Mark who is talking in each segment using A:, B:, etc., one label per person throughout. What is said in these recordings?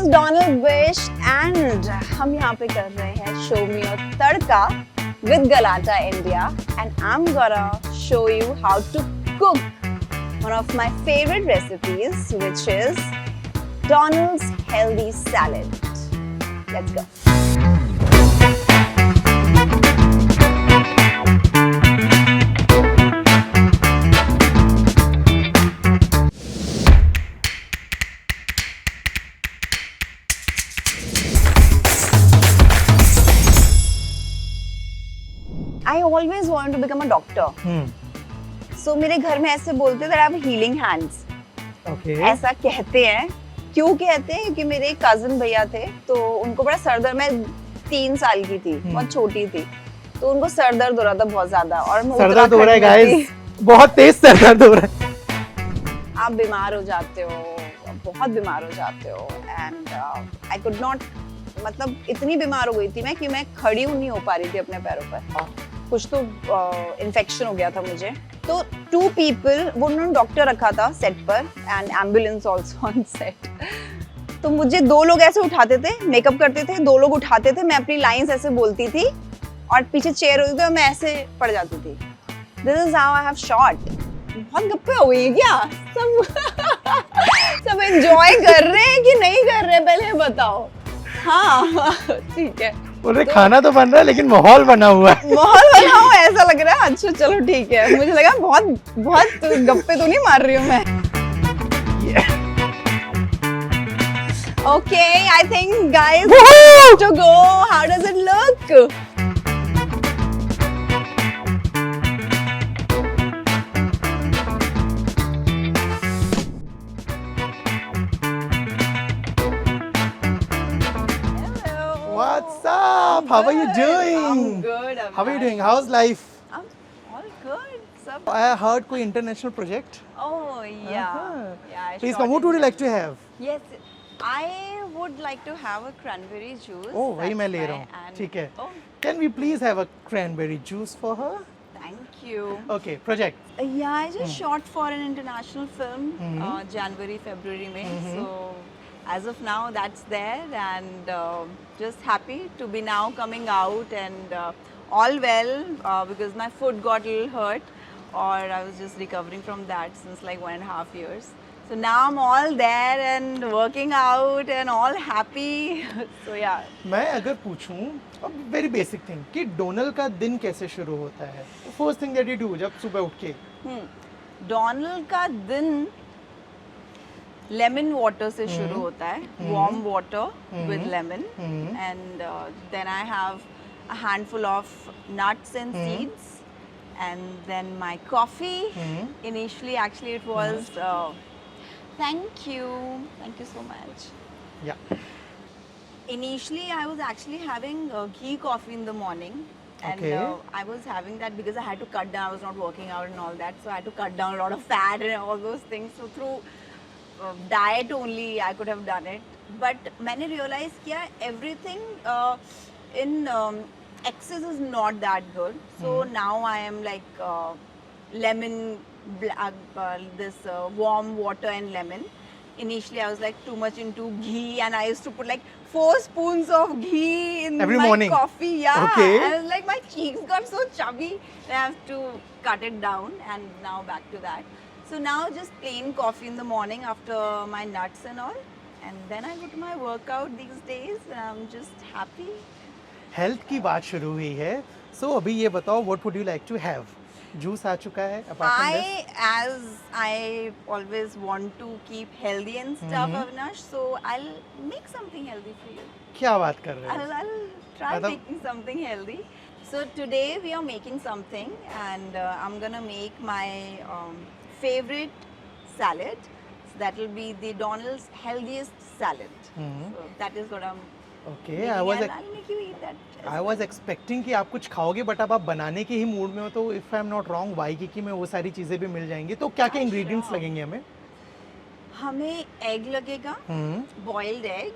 A: is Donald Wish and हम यहाँ पे कर रहे हैं Show Me Your Tadka with Galata India and I'm gonna show you how to cook one of my favorite recipes, which is Donald's healthy salad. Let's go. I always wanted to become a doctor. So मेरे घर में ऐसे बोलते थे that I have healing hands.
B: Okay.
A: ऐसा कहते हैं. क्यों कहते हैं? क्योंकि मेरे कजिन भैया थे, तो उनको बड़ा सर दर्द, मैं 3 साल की थी, बहुत छोटी थी, तो उनको सर दर्द हो रहा था बहुत ज्यादा और मैं
B: सर दर्द हो रहा है गाइस, बहुत तेज सर दर्द हो रहा है.
A: आप बीमार हो जाते हो, बहुत बीमार हो जाते हो एंड आई कुड नॉट, मतलब इतनी बीमार हो गई थी मैं कि मैं खड़ी नहीं हो पा रही थी अपने पैरों पर. कुछ तो इन्फेक्शन हो गया था मुझे. तो 2 people, वो उन्होंने डॉक्टर रखा था सेट पर and ambulance also on set. तो मुझे 2 लोग ऐसे उठाते थे, मेकअप करते थे, 2 लोग उठाते थे, मैं अपनी लाइंस ऐसे बोलती थी और पीछे चेयर होती थी और मैं ऐसे पड़ जाती थी. This is how I have shot. बहुत गप्पे हो गई क्या? सब एंजॉय कर रहे हैं कि नहीं कर रहे हैं, पहले बताओ. हाँ ठीक है.
B: बोले खाना तो बन रहा है लेकिन माहौल बना हुआ है.
A: माहौल बना हुआ ऐसा लग रहा है. अच्छा चलो ठीक है. मुझे लगा बहुत गप्पे तो नहीं मार रही हूँ मैं. Okay, I think guys to go. How does it look?
B: What's up? How are you doing?
A: I'm good.
B: How are you doing? How's life?
A: I'm all good. Sab...
B: I heard कोई international project.
A: Oh yeah. Yeah. I
B: Please
A: shot
B: come. What
A: it.
B: would you like to have?
A: Yes, I would like to have a cranberry juice.
B: Oh, वही मैं
A: That's
B: ले
A: my-
B: रहा हूँ.
A: and-
B: ठीक है.
A: Oh,
B: Can we please have a cranberry juice for her?
A: thank you.
B: Okay, project.
A: Yeah, I just shot for an international film, January, February, May. So as of now, that's there, and just happy to be now coming out and all well because my foot got a little hurt, or I was just recovering from that since like 1.5 years. So now I'm all there and working out and all happy. So yeah.
B: मैं अगर पूछूं, अब very basic thing कि Donald का दिन कैसे शुरू होता है? First thing that you do जब सुबह उठ के.
A: डोनाल्ड का दिन लेमन वाटर से शुरू होता है. Warm water with lemon and then I have a handful of nuts and seeds and then my coffee. Initially actually it was thank you so much.
B: Yeah.
A: Initially, I was actually having ghee coffee in the morning, and
B: Okay.
A: I was having that because I had to cut down. I was not working out and all that, so I had to cut down a lot of fat and all those things. So through diet only, I could have done it. But मैंने realize किया everything in excess is not that good. So now I am like lemon. This warm water and lemon. Initially, I was like too much into ghee, and I used to put like 4 spoons of ghee in
B: Every
A: my
B: morning?
A: coffee. Yeah,
B: Okay.
A: and like my cheeks got so chubby, and I have to cut it down. And now back to that. So now just plain coffee in the morning after my nuts and all, and then I go to my workout these days. And I'm just happy.
B: Health की बात शुरू हुई है, so अभी ये बताओ what would you like to have? Juice आ चुका है apart from this?
A: As I always want to keep healthy and stuff, Avinash, so I'll make something healthy for you.
B: क्या बात कर रहे हो?
A: I'll try
B: मतलब-
A: making something healthy. So today we are making something, and I'm gonna make my favorite salad. So that will be the Donald's healthiest salad. So that is what I'm
B: okay,
A: making, and I'll make you eat that. as
B: I was expecting कि आप कुछ खाओगे, but अब आप बनाने के ही mood में हो, तो if I am not wrong Y की में वो सारी चीज़ें भी मिल जाएंगी. तो क्या क्या इंग्रेडिएंट्स लगेंगे हमें?
A: हमें एग लगेगा, boiled egg,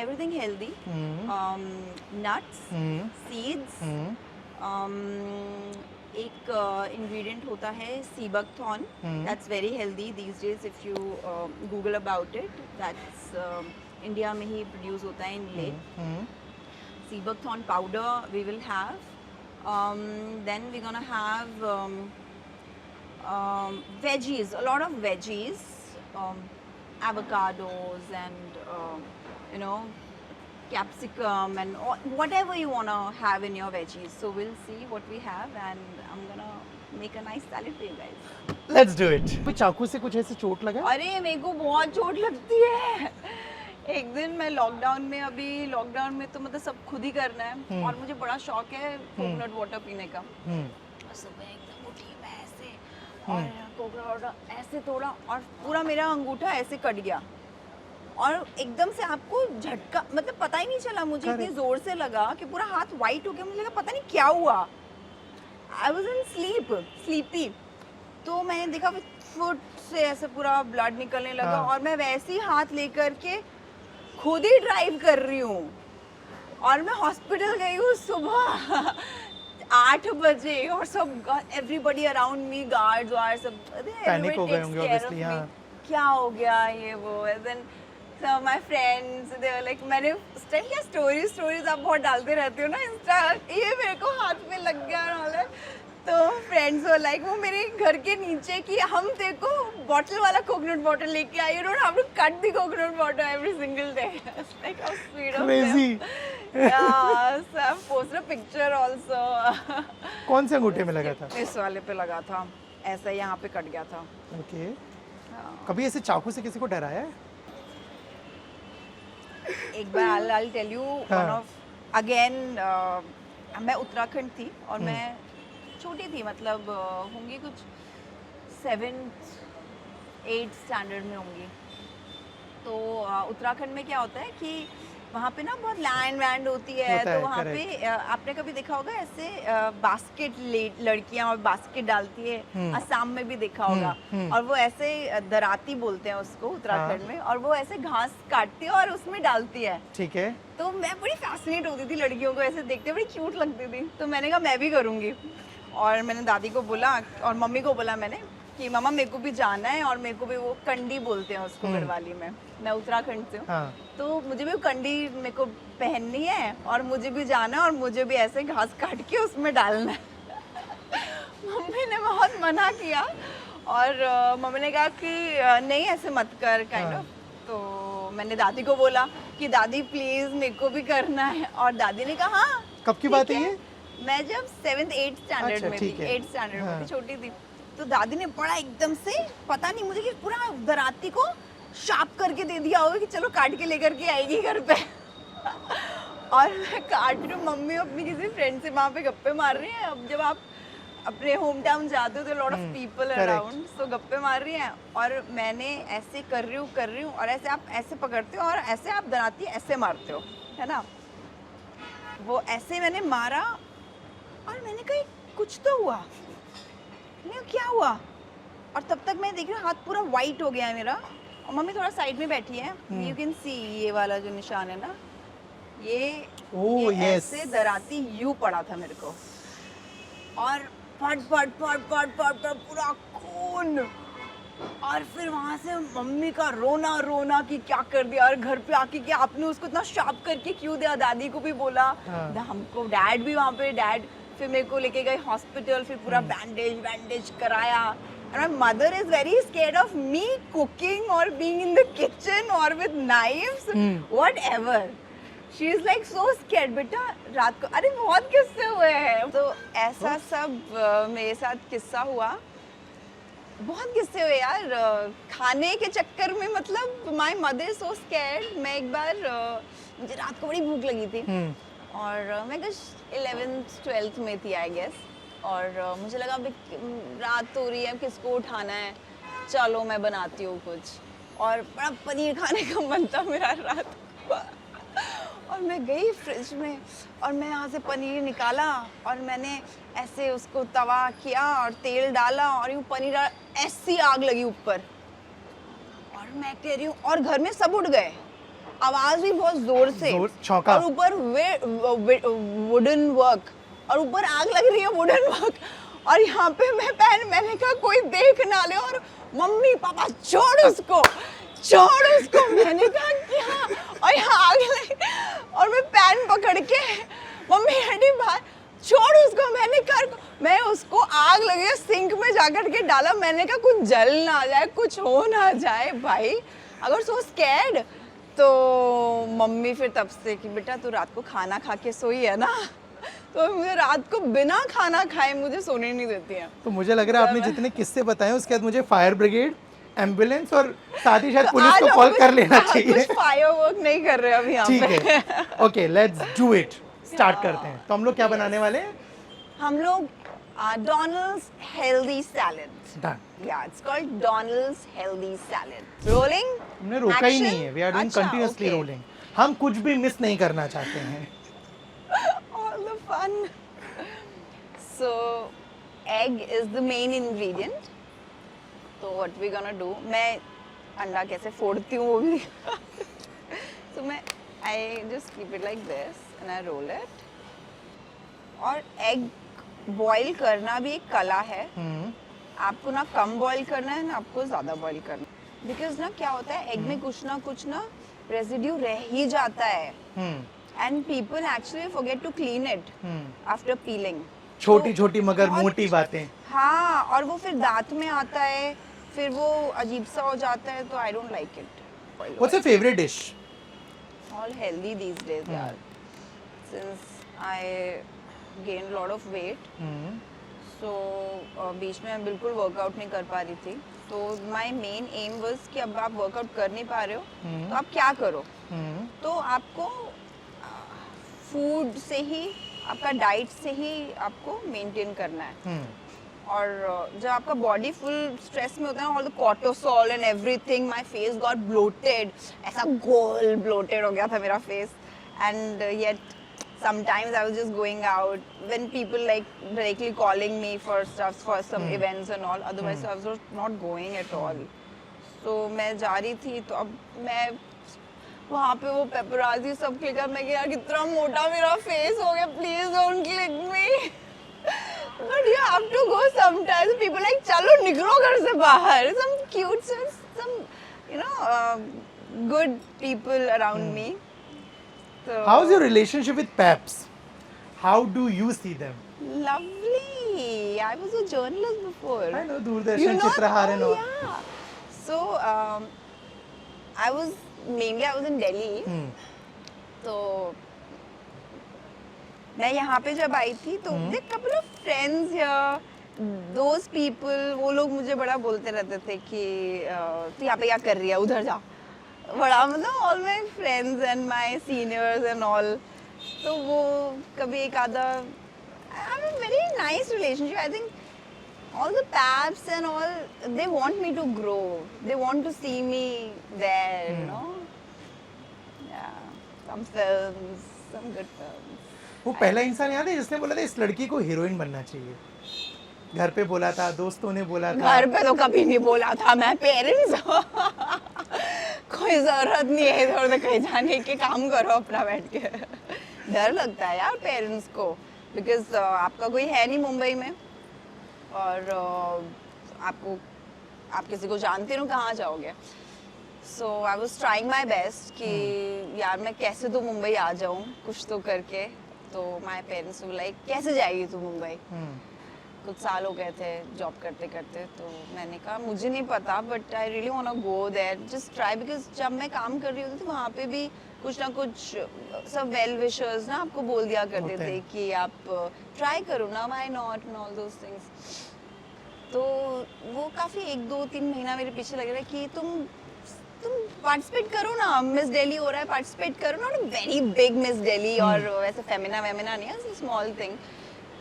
A: everything healthy, nuts, seeds, एक इंग्रेडिएंट होता है seabuckthorn,
B: hmm.
A: That's very healthy these days if you Google about it, that's India में ही प्रोड्यूस होता है in Leh.
B: Hmm,
A: Sebuckthorn powder we will have. Then we're gonna have veggies, a lot of veggies, avocados and you know, capsicum and whatever you wanna have in your veggies. So we'll see what we have, and I'm gonna make a nice salad for you guys.
B: Let's do it. कोई चाकू से कुछ ऐसे चोट लगा?
A: अरे मेरे को बहुत चोट लगती है. एक दिन मैं लॉकडाउन में तो मतलब सब खुद ही करना है और मुझे बड़ा शौक है कोकोनट वाटर पीने का. और सुबह एकदम उठी मैं ऐसे और कोकोनट वाटर ऐसे तोड़ा और पूरा मेरा अंगूठा ऐसे कट गया और एकदम से आपको झटका, मतलब पता ही नहीं चला मुझे, इतनी जोर से लगा कि पूरा हाथ वाइट हो गया. मुझे लगा पता नहीं क्या हुआ. I was in sleepy. तो मैंने देखा फुट से ऐसे पूरा ब्लड निकलने लगा.
B: हाँ.
A: और मैं वैसे ही हाथ लेकर के खुद ही ड्राइव कर रही हूँ और मैं हॉस्पिटल गई हूँ सुबह 8 बजे और सब एवरीबडी अराउंड मी, गार्ड्स और सब
B: पैनिक हो गए होंगे ऑब्वियसली. हाँ,
A: क्या हो गया ये वो. And then so my friends they were like, मैंने उस टाइम क्या स्टोरीज आप बहुत डालते रहते हो ना इंस्टा, ये मेरे को हाथ में लग गया और तो फ्रेंड्स वो लाइक वो मेरे घर के नीचे कि हम देखो बॉटल वाला कोकोनट वाटर लेके आए, you don't have to cut the coconut water every single day. It's like how sweet of
B: crazy.
A: Yes, I post a picture also.
B: कौन से अंगूठे में लगा था?
A: इस वाले पे लगा था, ऐसा यहाँ पे कट गया था.
B: ओके. कभी ऐसे चाकू से किसी को डराया है?
A: एक बार I'll tell you
B: हाँ.
A: one of again मैं उत्तराखंड थी और मैं छोटी थी, मतलब होंगी कुछ 7th 8th स्टैंडर्ड में होंगी. तो उत्तराखंड में क्या होता है कि वहाँ पे ना बहुत लैंड वैंड होती है.
B: होता
A: तो
B: है,
A: वहाँ पे आपने कभी देखा होगा ऐसे बास्केट लड़कियाँ और बास्केट डालती है. असम में भी देखा होगा. और वो ऐसे दराती बोलते हैं उसको उत्तराखंड में, और वो ऐसे घास काटती है और उसमें डालती है.
B: ठीक है.
A: तो मैं बड़ी फैसिनेट होती थी लड़कियों को ऐसे देखते, बड़ी क्यूट लगती थी. तो मैंने कहा मैं भी करूँगी. और मैंने दादी को बोला और मम्मी को बोला मैंने कि मामा मेरे को भी जाना है, और मेरे को भी वो कंडी बोलते हैं उसको गढ़वाली में, मैं उत्तराखंड से हूँ.
B: हाँ.
A: तो मुझे भी कंडी मेरे को पहननी है और मुझे भी जाना है और मुझे भी ऐसे घास काट के उसमें डालना है. मम्मी ने बहुत मना किया और मम्मी ने कहा कि नहीं ऐसे मत कर काइंड ऑफ. तो मैंने दादी को बोला कि दादी प्लीज मेरे को भी करना है, और दादी ने कहा हाँ.
B: कब की बात है ये?
A: मैं जब 7th 8th स्टैंडर्ड में थी, 8th स्टैंडर्ड में थी, छोटी थी. तो दादी ने बड़ा एकदम से पता नहीं मुझे कि पूरा दराती को शार्प करके दे दिया होगा कि चलो काट के लेकर के आएगी घर पे. और मैं काट रही हूँ, मम्मी अपनी किसी फ्रेंड से वहाँ पे गप्पे मार रही हैं. अब जब आप अपने होम टाउन जाते हो तो लॉट ऑफ पीपल अराउंड, सो गप्पे मार रही हैं और मैंने ऐसे कर रही हूँ और ऐसे आप ऐसे पकड़ते हो और ऐसे आप दराती ऐसे मारते हो, है ना. वो ऐसे मैंने मारा और मैंने कहा कुछ तो हुआ. नहीं क्या हुआ. और तब तक मैं देख रही हूँ हाथ पूरा वाइट हो गया है मेरा, और मम्मी थोड़ा साइड में बैठी है. यू कैन सी ये वाला जो निशान है ना, ये ऐसे दराती यूं पड़ा था मेरे को, और फट फट फट फट फट फट पूरा खून. और फिर वहां से मम्मी का रोना कि क्या कर दिया, और घर पे आके कि आपने उसको इतना शार्प करके क्यों दिया. दादी को भी बोला, हमको डैड भी वहाँ पे डैड फिर मेरे को लेके गए हॉस्पिटल, फिर पूरा बैंडेज कराया. And my mother is very scared of me cooking or being in the kitchen or with knives, whatever. She is like so scared. बेटा रात को अरे बहुत किस्से हुए हैं. तो ऐसा सब मेरे साथ किस्सा हुआ. बहुत किस्से हुए यार खाने के चक्कर में. मतलब my mother is so scared. मैं एक बार मुझे रात को बड़ी भूख लगी थी और मैं कुछ 11th 12th में थी आई गेस. और मुझे लगा अभी रात हो रही है, किसको उठाना है, चलो मैं बनाती हूँ कुछ. और बड़ा पनीर खाने का मन था मेरा रात को. और मैं गई फ्रिज में और मैं यहाँ से पनीर निकाला और मैंने ऐसे उसको तवा किया और तेल डाला और यूँ पनीर ऐसी आग लगी ऊपर. और मैं कह रही हूँ, और घर में सब उठ गए, आवाज भी बहुत जोर से, और ऊपर वुडन वर्क और ऊपर आग लग रही है वुडन वर्क. और यहाँ पे मैं पैन, मैंने कहा कोई देख ना ले, और मम्मी पापा छोड़ उसको, छोड़ उसको, मैंने कहा क्या, और यहाँ आग लगी और मैं पैन पकड़ के, मम्मी हटी बाहर, छोड़ उसको, मैंने कर, मैं उसको आग लगे सिंक में जाकर के डाला, मैंने कहा कुछ जल ना जाए, कुछ हो ना जाए भाई, अगर सो स्कैर्ड। तो मम्मी फिर तब से कि बेटा तू रात को खाना खा के सोई है ना, तो मुझे रात को बिना खाना खाए मुझे सोने नहीं देती है।
B: तो मुझे लग रहा है आपने जितने किस्से बताए उसके बाद मुझे फायर ब्रिगेड, एम्बुलेंस और साथ ही शायद पुलिस को कॉल कर लेना चाहिए।
A: कुछ फायर वर्क नहीं कर रहे अभी यहाँ
B: ठीक
A: पे।
B: है, okay let's do it, start करते हैं। तो हम लोग क्या बनाने वाले हैं?
A: हम लोग डोनाल्ड्स हेल्दी सैलेड,
B: डन।
A: या it's called Donald's healthy salad. Rolling,
B: हमने रोका ही नहीं है, वी आर डूइंग
A: अच्छा,
B: कंटिन्यूअसली
A: okay.
B: रोलिंग। हम कुछ भी मिस नहीं करना चाहते हैं।
A: all the fun. So egg is the main ingredient. So what we gonna do, मैं अंडा कैसे फोड़ती हूँ वो भी so मैं I just keep it like this and I roll it. और egg boil करना भी एक कला है। आपको ना कम बॉईल करना है ना आपको ज़्यादा बॉईल करना है, बिकॉज ना क्या होता है एग में कुछ ना रेजिड्यू रह ही जाता है, and people actually forget to clean it after peeling.
B: छोटी छोटी मगर मोटी बातें।
A: हाँ, और वो फिर दांत में आता है, फिर वो अजीब सा हो जाता है, तो I don't like it.
B: What's your favourite dish?
A: All healthy these days यार, since I gain lot of weight, so बीच में मैं बिल्कुल वर्कआउट नहीं कर पा रही थी, तो माय मेन एम वाज कि अब आप वर्कआउट कर नहीं पा रहे हो तो आप क्या करो, तो आपको फूड से ही, आपका डाइट से ही आपको मेंटेन करना है। और जब आपका बॉडी फुल स्ट्रेस में होता है, all the cortisol and everything, my face got bloated, ऐसा गोल ब्लोटेड हो गया था मेरा face, and yet sometimes I was just going out when people like directly calling me for stuff, for some events and all, otherwise I was not going at all. So मैं जा रही थी, तो अब मैं वहाँ पे वो पेपराजी सब क्लिक कर, मैं यार कितना मोटा मेरा फेस हो गया, please don't click me, but you have to go sometimes. People like चलो निकलो घर से बाहर, some cute, some you know good people around me. So,
B: how's your relationship with Peps? How do you see them?
A: Lovely. I was a journalist before.
B: I know Doordarshan, Chitrahar and all.
A: Yeah. So I was in Delhi. तो मैं यहाँ पे जब आई थी तो there couple of friends here, those people, वो लोग मुझे बड़ा बोलते रहते थे कि तू यहाँ पे क्या कर रही है, उधर जा, बड़ा मतलब all my friends and my seniors and all, तो वो कभी एक आधा, I have a very nice relationship. I think all the paps and all, they want me to grow, they want to see me there, you know. Yeah, some films, some good films.
B: वो पहला इंसान याद है जिसने बोला था इस लड़की को हीरोइन बनना चाहिए? घर पे बोला था, दोस्तों ने बोला था?
A: घर पे तो कभी नहीं बोला था, मैं पेरेंट्स कोई जरूरत नहीं है इधर उधर कहीं जाने की, काम करो अपना बैठ के। डर लगता है यार पेरेंट्स को, बिकॉज आपका कोई है नहीं मुंबई में, और आपको, आप किसी को जानते हो कहाँ जाओगे। So I was trying my best कि यार मैं कैसे तो मुंबई आ जाऊँ कुछ तो करके। तो माय पेरेंट्स वर लाइक कैसे जाएगी तू मुंबई, कुछ साल हो गए थे जॉब करते करते, तो मैंने कहा मुझे नहीं पता but I really want to go there, just try, because जब मैं काम कर रही होती थी वहाँ पे भी कुछ ना कुछ सब वेल विशर्स ना आपको बोल दिया करते थे कि आप ट्राई करो ना, why not and all those things. तो वो काफ़ी 1-2-3 महीना मेरे पीछे लग रहा है कि तुम पार्टिसिपेट करो ना, मिस दिल्ली हो रहा है पार्टिसिपेट करो, not a very big miss Delhi और वैसे फेमिना वेमिना नहीं है, स्मॉल थिंग।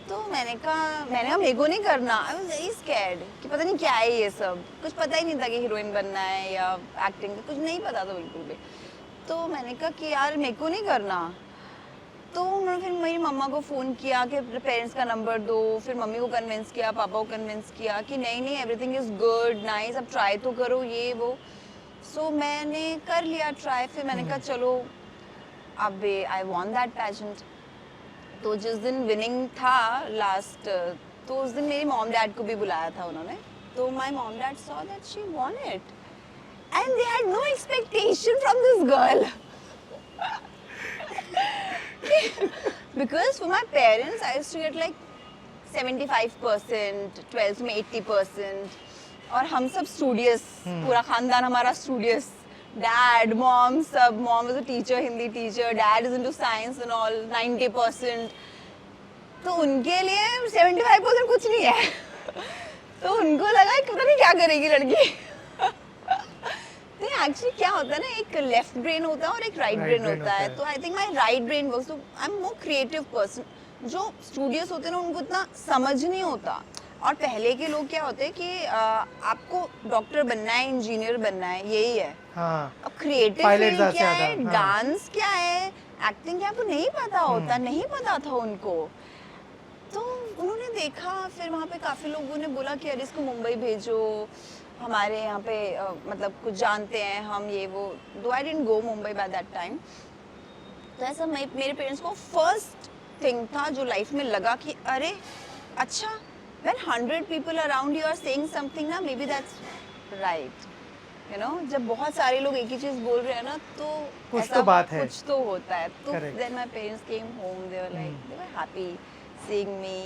A: तो मैंने कहा मेरे को नहीं करना, आई वाज वेरी स्कैर्ड कि पता नहीं क्या है ये सब, कुछ पता ही नहीं था कि हीरोइन बनना है या एक्टिंग, कुछ नहीं पता था बिल्कुल भी। तो मैंने कहा कि यार मेरे को नहीं करना। तो उन्होंने फिर मेरी मम्मा को फ़ोन किया कि पेरेंट्स का नंबर दो, फिर मम्मी को कन्विंस किया, पापा को कन्विंस किया कि नहीं एवरीथिंग इज़ गुड नाइस, अब ट्राई तो करो ये वो। सो मैंने कर लिया ट्राई, फिर मैंने कहा चलो अब आई वांट दैट पैजेंट। तो जिस दिन विनिंग था लास्ट, तो उस दिन मेरी मॉम डैड को भी बुलाया था उन्होंने, तो my mom dad saw that she won it and they had no expectation from this girl because for my parents I used to get like 75%, 12th में 80%, और हम सब स्टूडियस, पूरा खानदान हमारा स्टूडियस, डैड मॉम सब, mom is a teacher, Hindi teacher, dad is into science and all, 90%, तो उनके लिए 75% कुछ नहीं है तो उनको लगा कि पता नहीं क्या करेगी लड़की तो एक्चुअली क्या होता है ना, एक लेफ्ट ब्रेन होता है और एक राइट ब्रेन होता है, तो I think my right brain works, तो I am more creative person. जो स्टूडियोस होते हैं ना उनको इतना समझ नहीं होता, और पहले के लोग क्या होते हैं कि आपको डॉक्टर बनना है, इंजीनियर बनना है, यही है।
B: हाँ,
A: अब क्रिएटिव फील्ड क्या है, डांस क्या है, एक्टिंग क्या, आपको नहीं पता होता, नहीं पता था उनको। तो उन्होंने देखा, फिर वहाँ पे काफ़ी लोगों ने बोला कि अरे इसको मुंबई भेजो, हमारे यहाँ पे मतलब कुछ जानते हैं हम, ये वो, दो I didn't go Mumbai by that time. तो ऐसा मेरे पेरेंट्स को फर्स्ट थिंग था जो लाइफ में लगा कि अरे अच्छा, when 100 people around you are saying something ना, maybe that's right, you know, जब बहुत सारे लोग एक ही चीज बोल रहे हैं ना, तो
B: कुछ
A: ऐसा
B: तो बात है,
A: कुछ तो होता है। तो
B: Correct.
A: then my parents came home, they were like, they were happy seeing me।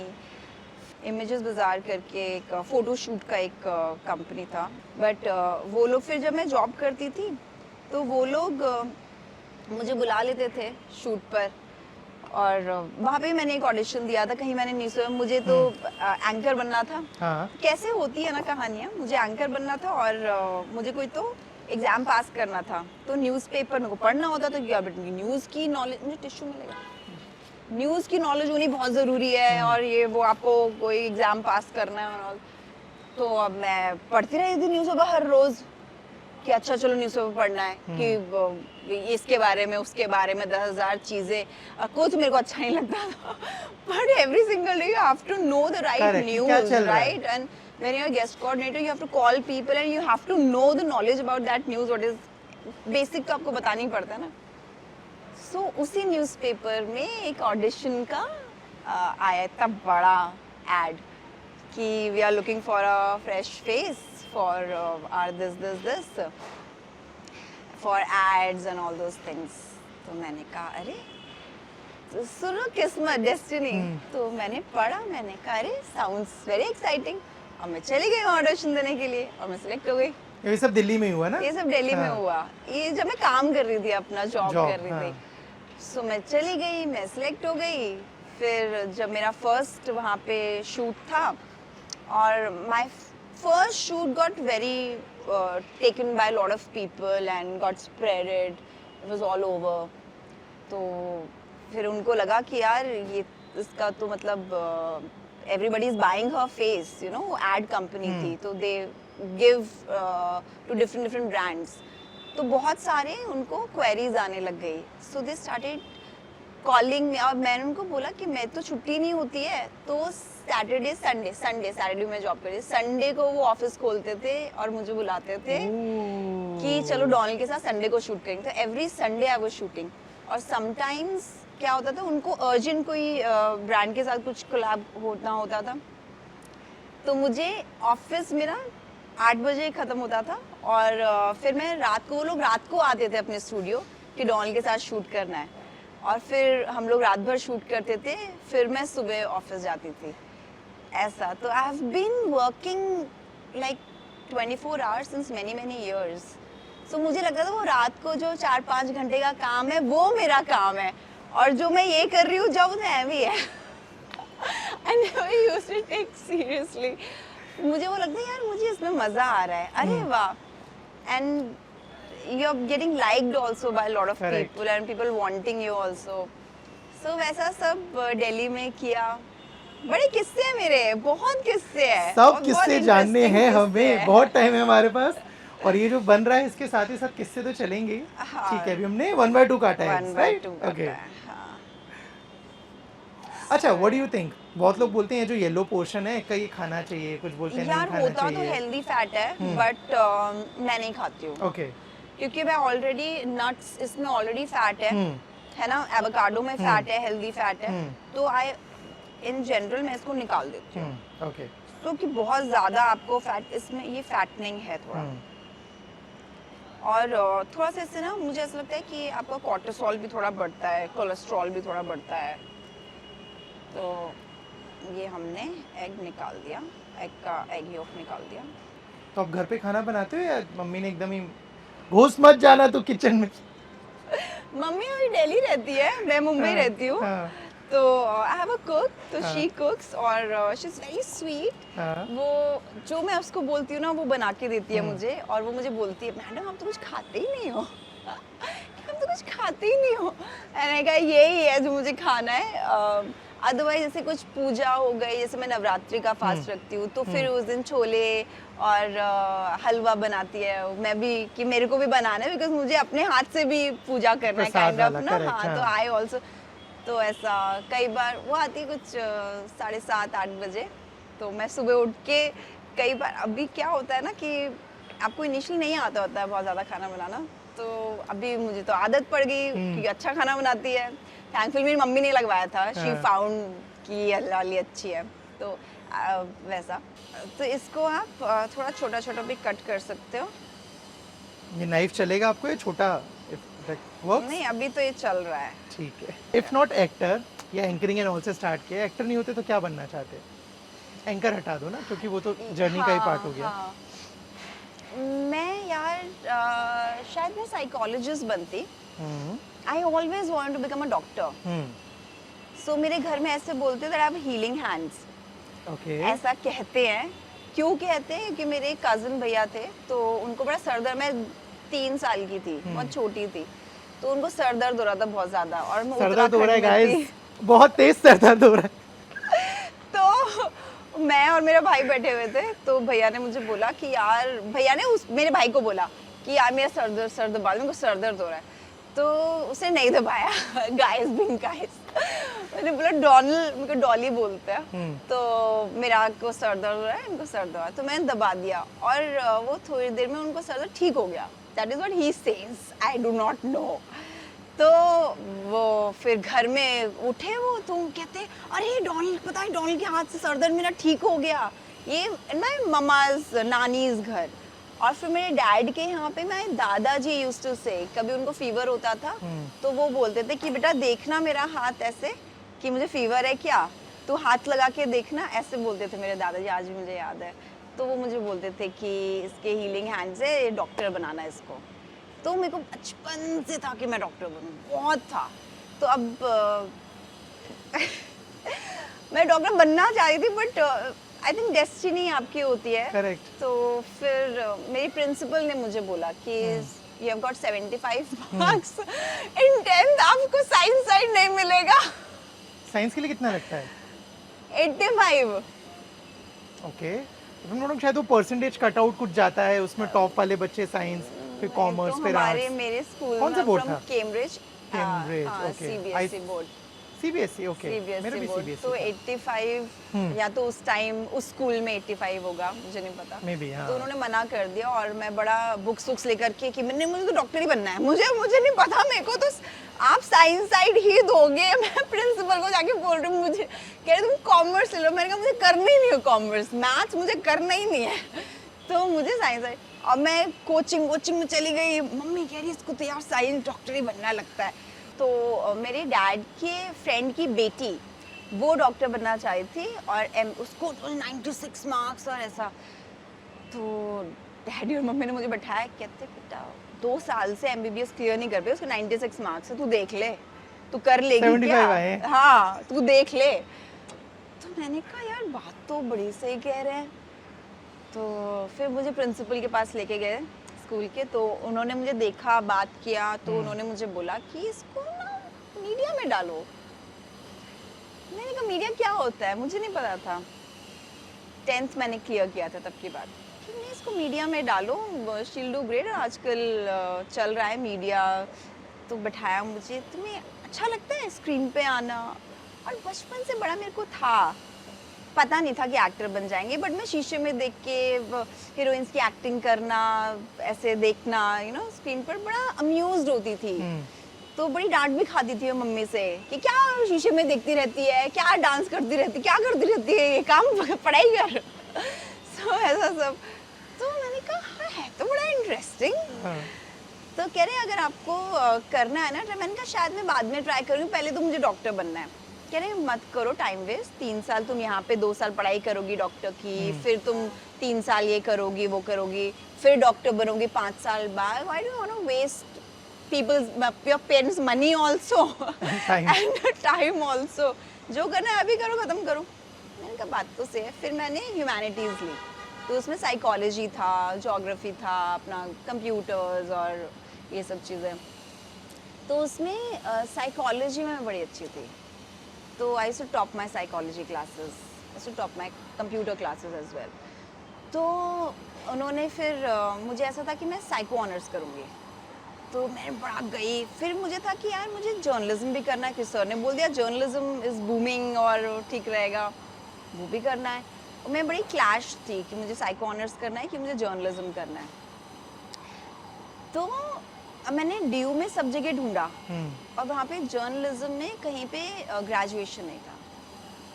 A: Images बाजार करके एक फोटो शूट का एक कंपनी था, बट वो लोग, फिर जब मैं जॉब करती थी तो वो लोग मुझे बुला लेते थे शूट पर, और वहाँ पे मैंने एक ऑडिशन दिया था, कहीं मैंने नहीं सुना, मुझे तो एंकर बनना था।
B: हाँ,
A: कैसे होती है ना कहानियाँ, मुझे एंकर बनना था और मुझे कोई तो एग्जाम पास करना था, तो न्यूज़पेपर मेरे को पढ़ना होता था, क्योंकि न्यूज़ की नॉलेज, मुझे टिश्यू मिलेगा, न्यूज़ की नॉलेज होनी बहुत ज़रूरी है, और ये वो आपको कोई एग्ज़ाम पास करना है और तो अब मैं पढ़ती रही थी न्यूज़पेपर हर रोज़ कि अच्छा चलो न्यूज़पेपर पढ़ना है कि इसके बारे में, उसके बारे में 10,000 चीज़ें, कुछ मेरे को अच्छा नहीं लगता था, but every single day you have to know the right news, right, and when you are guest coordinator you have to call people and you have to know the knowledge about that news, what is basic, तो आपको बताना ही पड़ता है ना। सो उसी newspaper में एक audition का आया, इतना बड़ा एड कि we are looking for a fresh face for our this for ads and all those things. तो मैंने कहा अरे तो सुनो, किस्मत, डेस्टिनी। तो मैंने पढ़ा, मैंने कहा अरे साउंड्स वेरी एक्साइटिंग, और मैं चली गई ऑडिशन देने के लिए और मैं सिलेक्ट हो गई।
B: ये सब दिल्ली में हुआ ना?
A: ये सब दिल्ली में हुआ, ये जब मैं काम कर रही थी, अपना जॉब कर रही थी। सो मैं चली गई, मैं सिलेक्ट हो गई। फिर जब मेरा फर्स्ट वहाँ पे शूट था, और my first shoot got very taken by lot of people and got spreaded, it was all over. तो फिर उनको लगा कि यार ये इसका तो मतलब everybody is buying her face, you know, ad company थी, तो they give to different brands, तो बहुत सारे उनको क्वेरीज आने लग गई। सो दे स्टार्टेड कॉलिंग मी, और मैंने उनको बोला कि मैं तो छुट्टी नहीं होती है, तो सैटरडे सैटरडे में जॉब करती, संडे को वो ऑफिस खोलते थे और मुझे बुलाते थे कि चलो डॉनल्ड के साथ संडे को शूट करेंगे। तो every Sunday I was shooting, और समटाइम्स क्या होता था, उनको अर्जेंट कोई ब्रांड के साथ कुछ कोलैब होता था, तो मुझे ऑफिस मेरा 8 बजे ख़त्म होता था, और फिर मैं रात को, वो लोग रात को आते थे अपने स्टूडियो कि डॉनल्ड के साथ शूट करना है, और फिर हम लोग रात भर शूट करते थे, फिर मैं सुबह ऑफिस जाती थी, ऐसा। तो I have been working like 24 hours since many years. So मुझे लगता था वो रात को जो 4-5 घंटे का काम है वो मेरा काम है, और जो मैं ये कर रही हूँ जब है भी है। I never used to take seriously. मुझे वो लगता है यार मुझे इसमें मजा आ रहा है, अरे वाह, and you're getting liked also by a lot of people and people wanting you also. So वैसा सब दिल्ली में किया। बड़े किस्से हैं मेरे, बहुत किस्से हैं,
B: सब किस्से जानने हैं हमें, बहुत टाइम है हमारे पास, और ये जो बन रहा है इसके साथ ही साथ किस्से तो चलेंगे। ठीक है, अभी हमने 1/2 काटा है, राइट? ओके, अच्छा, व्हाट डू यू थिंक? बहुत लोग बोलते हैं जो येलो पोर्शन है कहीं खाना चाहिए, कुछ बोलते हैं
A: यार
B: नहीं खाना
A: होता
B: चाहिए।
A: तो हेल्दी फैट है, बट मैं नहीं खाती हूँ।
B: ओके,
A: क्योंकि मैं ऑलरेडी नट्स, इसमें ऑलरेडी फैट है ना, एवोकाडो में फैट है, हेल्दी फैट है, तो आई इन जनरल मैं इसको निकाल देती हूँ,
B: ओके।
A: तो कि बहुत ज़्यादा आपको फैट, इसमें ये फैटनिंग है थोड़ा। और थोड़ा सा इससे ना मुझे ऐसा लगता है कि आपका कोर्टिसोल भी थोड़ा बढ़ता है, कोलेस्ट्रॉल भी थोड़ा बढ़ता है। तो ये हमने एग निकाल दिया, एग का एग योक निकाल दिया।
B: तो आप घर पे खाना बनाते हो या मम्मी ने एकदम ही घुस मत जाना तो किचन में?
A: मम्मी अभी दिल्ली रहती है, मैं मुंबई रहती हूँ।
B: हाँ,
A: तो आई हैव अ कुक, तो
B: हाँ।
A: शी कुक्स और शी इज वेरी स्वीट।
B: हाँ।
A: वो जो मैं उसको बोलती हूँ ना वो बना के देती है मुझे, और वो मुझे बोलती है मैडम आप तो कुछ खाते ही नहीं हो। हम तो कुछ खाते ही नहीं हो। मैंने कहा यही है जो मुझे खाना है। अदरवाइज जैसे कुछ पूजा हो गई, जैसे मैं नवरात्रि का फास्ट रखती हूँ, तो फिर उस दिन छोले और हलवा बनाती है मैं भी, कि मेरे को भी बनाना है, बिकॉज मुझे अपने हाथ से भी पूजा करना है काइंड ऑफ ना। हाँ, तो आई ऑल्सो, तो ऐसा कई बार वो आती है कुछ 7:30-8 बजे, तो मैं सुबह उठ के कई बार, अभी क्या होता है ना कि आपको इनिशियली नहीं आता होता है बहुत ज़्यादा खाना बनाना, तो अभी मुझे तो आदत पड़ गई कि अच्छा खाना बनाती है। थैंकफुल मेरी मम्मी ने लगवाया था, शी फाउंड कि अल्लाह वाली अच्छी है, तो वैसा। तो इसको आप थोड़ा छोटा छोटा भी कट कर सकते हो।
B: ये नाइफ चलेगा आपको या छोटा वर्क्स?
A: नहीं, अभी तो ये चल रहा है।
B: ठीक है। इफ नॉट एक्टर या एंकरिंग एंड ऑल से स्टार्ट किया, एक्टर नहीं होते तो क्या बनना चाहते? एंकर हटा दो ना, क्योंकि वो तो जर्नी का ही पार्ट हो गया।
A: हाँ। मैं यार शायद मैं साइकोलॉजिस्ट बनती। I always want to become a doctor. So मेरे घर में ऐसे बोलते that I have healing hands.
B: Okay.
A: ऐसा कहते हैं। क्यों कहते हैं? कि मेरे कजिन भैया थे, तो उनको बड़ा सर दर्द, मैं 3 साल की थी, बहुत छोटी थी, तो उनको सर दर्द हो रहा था बहुत ज्यादा, और मैं
B: सर दर्द हो रहा है
A: उत्तराखंड में
B: गाइस,
A: थी।
B: बहुत तेज सर दर्द हो रहा है।
A: तो मैं और मेरा भाई बैठे हुए थे, तो भैया ने मुझे बोला कि यार, भैया ने मेरे भाई को बोला कि यार मेरा सर दबा, मेरे को सर दर्द हो रहा है, तो उसे नहीं दबाया। गाइस बीइंग गाइस, मैंने बोला डोनल, मेरे को डॉली बोलते हैं, तो मेरा को सर दर्द हो रहा है, इनको सर दर्द, तो मैंने दबा दिया, और वो थोड़ी देर में उनको सर दर्द ठीक हो गया। That is what he says, I do not know. तो वो फिर घर में उठे वो, तो कहते अरे डोनल, पता है डोनल के हाथ से सर दर्द मेरा ठीक हो गया, ये माय ममाज नानीज घर। और फिर मेरे डैड के यहाँ पे मैं दादाजी यूज्ड टू से, कभी उनको फीवर होता था तो वो बोलते थे कि बेटा देखना मेरा हाथ ऐसे, कि मुझे फीवर है क्या, तो हाथ लगा के देखना, ऐसे बोलते थे मेरे दादाजी, आज भी मुझे याद है। तो वो मुझे बोलते थे कि इसके हीलिंग हैंड्स है, डॉक्टर बनाना है इसको। तो मेरे को बचपन से था कि मैं डॉक्टर बनूं, बहुत था। तो अब मैं डॉक्टर बनना चाह रही थी, बट आई थिंक डेस्टिनी आपकी होती है।
B: करेक्ट।
A: तो फिर मेरी प्रिंसिपल ने मुझे बोला कि you have got 75 marks in 10th, आपको साइंस साइड नहीं मिलेगा।
B: साइंस के लिए कितना लगता है?
A: 85।
B: ओके, तो मैडम शायद वो परसेंटेज कट आउट कुछ जाता है उसमें, टॉप वाले बच्चे साइंस, फिर कॉमर्स, फिर
A: हमारे
B: आर्ट्स।
A: मेरे स्कूल
B: कौन सा बोर्ड था?
A: Cambridge.
B: Cambridge, okay.
A: CBSE board.
B: CBSE, okay. मेरा भी सीबीएसई
A: तो 85 या तो उस टाइम उस स्कूल में 85 होगा, मुझे नहीं पता।
B: मे बी, हाँ।
A: तो उन्होंने मना कर दिया, और मैं बड़ा बुक्स लेकर के कि मुझे तो डॉक्टर ही बनना है, मुझे नहीं पता, मेरे को तो आप साइंस साइड ही दोगे। मैं प्रिंसिपल को जाके बोल रही हूँ, मुझे कह रहे तुम कॉमर्स ले लो। मैंने कहा मुझे करना ही नहीं है कॉमर्स, मैथ्स मुझे करना ही नहीं है, तो मुझे साइंस साइड। और मैं कोचिंग में चली गई, मम्मी कह रही इसको तो यार साइंस डॉक्टर ही बनना लगता है। तो मेरे डैड के फ्रेंड की बेटी वो डॉक्टर बनना चाही थी, और उसको 96 मार्क्स और ऐसा। तो डैडी और मम्मी ने मुझे बैठाया, कहते बेटा 2 साल से एमबीबीएस क्लियर नहीं कर पाई, उसके 96 मार्क्स है, तू देख ले, तू कर लेगी
B: 75 आए।
A: क्या? हाँ, तू देख ले। तो मैंने कहा यार बात तो बड़ी सही कह रहे हैं। तो फिर मुझे प्रिंसिपल के पास लेके गए स्कूल के, तो उन्होंने मुझे देखा, बात किया, तो उन्होंने मुझे बोला कि इसको ना मीडिया में डालो। मैंने कहा मीडिया क्या होता है, मुझे नहीं पता था। 10th मैंने क्लियर किया था तब की बात, कि नहीं इसको मीडिया में डालो, शील डू ग्रेट, आजकल चल रहा है मीडिया। तो बैठाया मुझे, तुम्हें अच्छा लगता है स्क्रीन पे आना? और बचपन से बड़ा मेरे को था, पता नहीं था कि एक्टर बन जाएंगे, बट मैं शीशे में देख के हीरोइंस की एक्टिंग करना, ऐसे देखना, स्क्रीन पर बड़ा अम्यूज्ड होती थी। तो बड़ी डांट भी खाती थी मैं मम्मी से कि क्या शीशे में देखती रहती है, क्या डांस करती रहती, क्या करती रहती है, ये काम पढ़ाई कर। सो ऐसा सब। तो मैंने कहा हाँ है तो बड़ा इंटरेस्टिंग।
B: हाँ,
A: तो कह रहे हैं अगर आपको करना है ना, तो मैंने कहा शायद मैं बाद में ट्राई करूँगी, पहले तो मुझे डॉक्टर बनना है। कह रहे मत करो टाइम वेस्ट, 3 साल तुम यहाँ पे 2 साल पढ़ाई करोगी डॉक्टर की, फिर तुम 3 साल ये करोगी वो करोगी, फिर डॉक्टर बनोगी 5 साल बाद। Why do you want to waste people's your parents money also
B: Time.
A: and time also। जो करना है अभी करो, खत्म करो। मैंने कहा बात तो सही है। फिर मैंने ह्यूमैनिटीज ली, तो उसमें साइकोलॉजी था, ज्योग्राफी था, अपना कंप्यूटर्स और ये सब चीज़ें। तो उसमें साइकोलॉजी में मैं बड़ी अच्छी थी, तो I too top my psychology classes, I too top my computer classes as well. तो उन्होंने फिर मुझे ऐसा था कि मैं साइको ऑनर्स करूँगी, तो मैं बड़ा गई। फिर मुझे था कि यार मुझे जर्नलिज्म भी करना है, कि सर ने बोल दिया जर्नलिज्म इज़ बूमिंग और ठीक रहेगा, वो भी करना है। और मैं बड़ी क्लैश थी कि मुझे साइको ऑनर्स करना है कि मुझे जर्नलिज्म करना है। तो मैंने डीयू में सब जगह ढूंढा, और वहाँ पे जर्नलिज्म में कहीं पे ग्रेजुएशन नहीं था,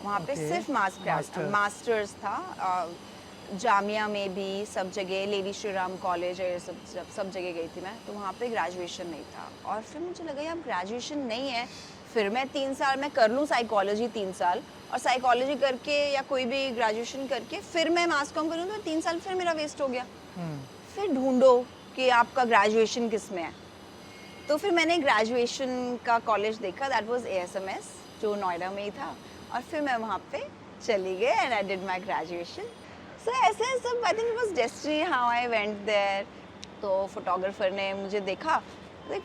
A: वहाँ पे सिर्फ मास्टर्स था। जामिया में भी सब जगह, लेडी श्री राम कॉलेज है, सब जगह गई थी मैं, तो वहाँ पे ग्रेजुएशन नहीं था। और फिर मुझे लगा यार ग्रेजुएशन नहीं है, फिर मैं 3 साल मैं कर लूँ साइकोलॉजी 3 साल, और साइकोलॉजी करके या कोई भी ग्रेजुएशन करके फिर मैं मास कॉम करूँ, तो 3 साल फिर मेरा वेस्ट हो गया। फिर ढूंढो कि आपका ग्रेजुएशन किस में है। तो फिर मैंने ग्रेजुएशन का कॉलेज देखा, दैट वाज ASMS, जो नोएडा में ही था, और फिर मैं वहाँ पे चली गई and I did my graduation. So ऐसे सब, I think it was destiny how I went there. तो फोटोग्राफर ने मुझे देखा, like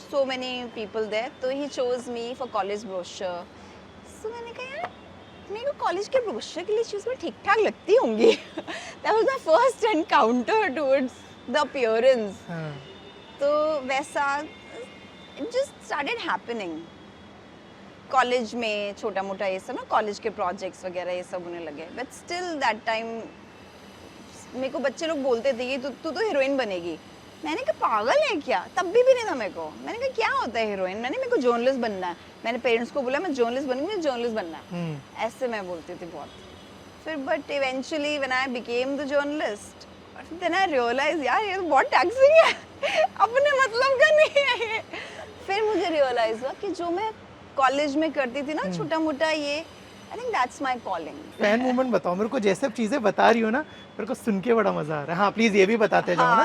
A: so many people there, तो he chose me for college brochure. So मैंने कहा यार मेरे को कॉलेज के ब्रोशर के लिए चीज़ में ठीक ठाक लगती होंगी। That was my first encounter towards the appearance. तो वैसा it just started happening. College में छोटा मोटा ये सब ना, कॉलेज के प्रोजेक्ट्स वगैरह ये सब होने लगे, बट स्टिल दैट टाइम मेरे को बच्चे लोग बोलते थे कि तू तो हीरोइन बनेगी। मैंने कहा पागल है क्या, तब भी नहीं था मेरे को। मैंने कहा क्या होता है हीरोइन, मेरे को जर्नलिस्ट बनना है। मैंने पेरेंट्स को बोला मैं जर्नलिस्ट बनूंगी, मुझे जर्नलिस्ट बनना है, ऐसे मैं बोलती थी बहुत। फिर but eventually when I became the journalist, then I realise यार ये तो बहुत टैक्सिंग है, अपने मतलब का नहीं है ये। फिर मुझे रियलाइज हुआ कि जो मैं कॉलेज में करती थी ना छोटा मोटा ये, I think that's my calling.
B: Fan movement बताओ मेरे को, जैसे चीजें बता रही हो ना मेरे को सुन के बड़ा मजा आ रहा है। हाँ प्लीज ये भी बताते जाओ ना।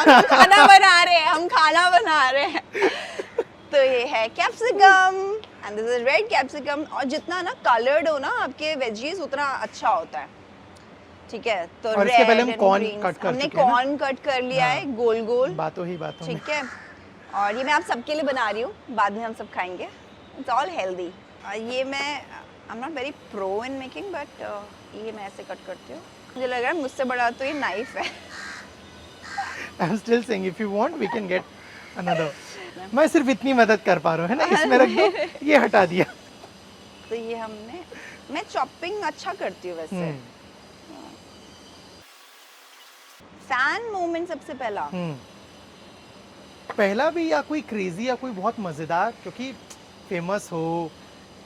A: हम खाना बना रहे हैं, हम खाना बना रहे हैं। तो ये है capsicum and this is red capsicum, और जितना ना कलर्ड हो ना आपके वेजीज उतना अच्छा होता है, ठीक है। तो
B: और इसके पहले हम कॉर्न कट कर
A: हमने
B: चुके हैं ना?
A: कॉर्न कट कर लिया है गोल गोल,
B: बातों ही बातों में।
A: ठीक है। और ये मैं आप सबके लिए बना रही हूँ, बाद में हम सब खाएंगे। It's all healthy. ये मैं I am not very pro in making, but ये मैं ऐसे कट करती हूँ। मुझे लग रहा है मुझसे बड़ा तो ये नाइफ है।
B: I am still saying if you want we can get another. मैं सिर्फ इतनी मदद कर पा रहा हूँ, है ना, इसमें रख दो, ये हटा दिया।
A: तो ये हमने, मैं चॉपिंग अच्छा करती हूँ वैसे। फैन मोमेंट सबसे पहला
B: पहला भी, या कोई क्रेजी या कोई बहुत मजेदार, क्योंकि फेमस हो,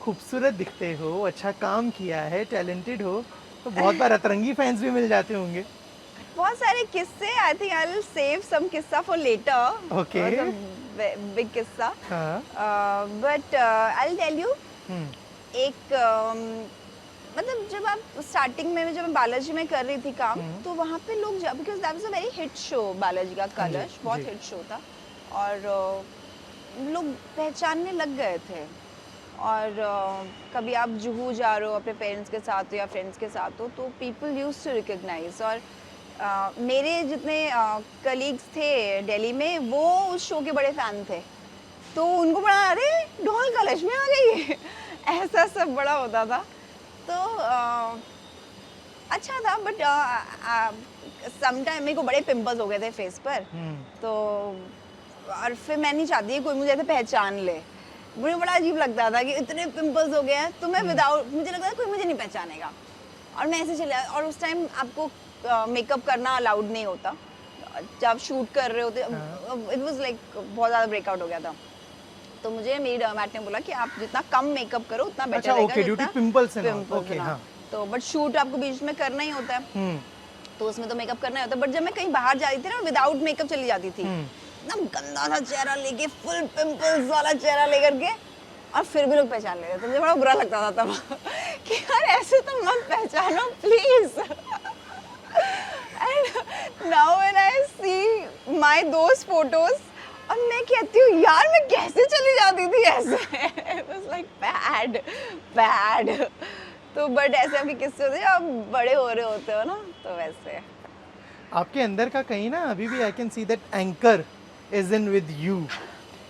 B: खूबसूरत दिखते हो, अच्छा काम किया है, टैलेंटेड हो, तो बहुत बार अतरंगी फैंस भी मिल जाते होंगे।
A: बहुत सारे किस्से, I think I will save some किस्सा फॉर लेटर।
B: ओके,
A: बिग किस्सा। But I will tell you एक मतलब जब आप स्टार्टिंग में, जब मैं बालाजी में कर रही थी काम, तो वहाँ पे लोग, because that was a very hit show, Balaji का कलश बहुत हिट शो था, और लोग पहचानने लग गए थे। और कभी आप जुहू जा रहे हो अपने पेरेंट्स के साथ हो या फ्रेंड्स के साथ हो, तो पीपल यूज्ड टू रिकॉग्नाइज। और मेरे जितने कलीग्स थे दिल्ली में, वो उस शो के बड़े फ़ैन थे, तो उनको बड़ा अरे ढोल कलश में आ गई ऐसा सब बड़ा होता था। तो अच्छा था, बट समटाइम मेरे को बड़े पिंपल्स हो गए थे फेस पर। तो और फिर मैं नहीं चाहती कोई मुझे ऐसे पहचान ले, मुझे बड़ा अजीब लगता था कि इतने पिंपल्स हो गए हैं, तो मैं विदाउट, मुझे लगता था कोई मुझे नहीं पहचानेगा, और मैं ऐसे चले। और उस टाइम आपको मेकअप करना अलाउड नहीं होता जब शूट कर रहे होते। इट वाज लाइक बहुत ज़्यादा ब्रेकआउट हो गया था। तो मुझे मेरी डर्मैट ने बोला कि आप जितना कम मेकअप करो उतना बेटर
B: अच्छा
A: रहेगा।
B: Okay, due to pimples and all, okay हाँ।
A: तो बट शूट आपको बीच में करना ही होता है, तो उसमें तो मेकअप करना ही होता है। बट जब मैं कहीं बाहर जा रही थी ना, विदाउट मेकअप चली जाती थी, एकदम गंदा सा चेहरा लेके, फुल पिंपल्स वाला चेहरा लेकर के, और फिर भी लोग पहचान लेते थे। मुझे बड़ा बुरा लगता था तब कि यार ऐसे तो मत पहचानो please. And now when I see my those photos, और मैं कहती हूँ यार मैं कैसे चली जाती थी ऐसे। It was like bad bad. तो बट ऐसे आपके किस्से होते हैं जब आप बड़े हो रहे होते हो ना, तो वैसे
B: आपके अंदर का कहीं ना अभी भी I can see that anchor is in with you,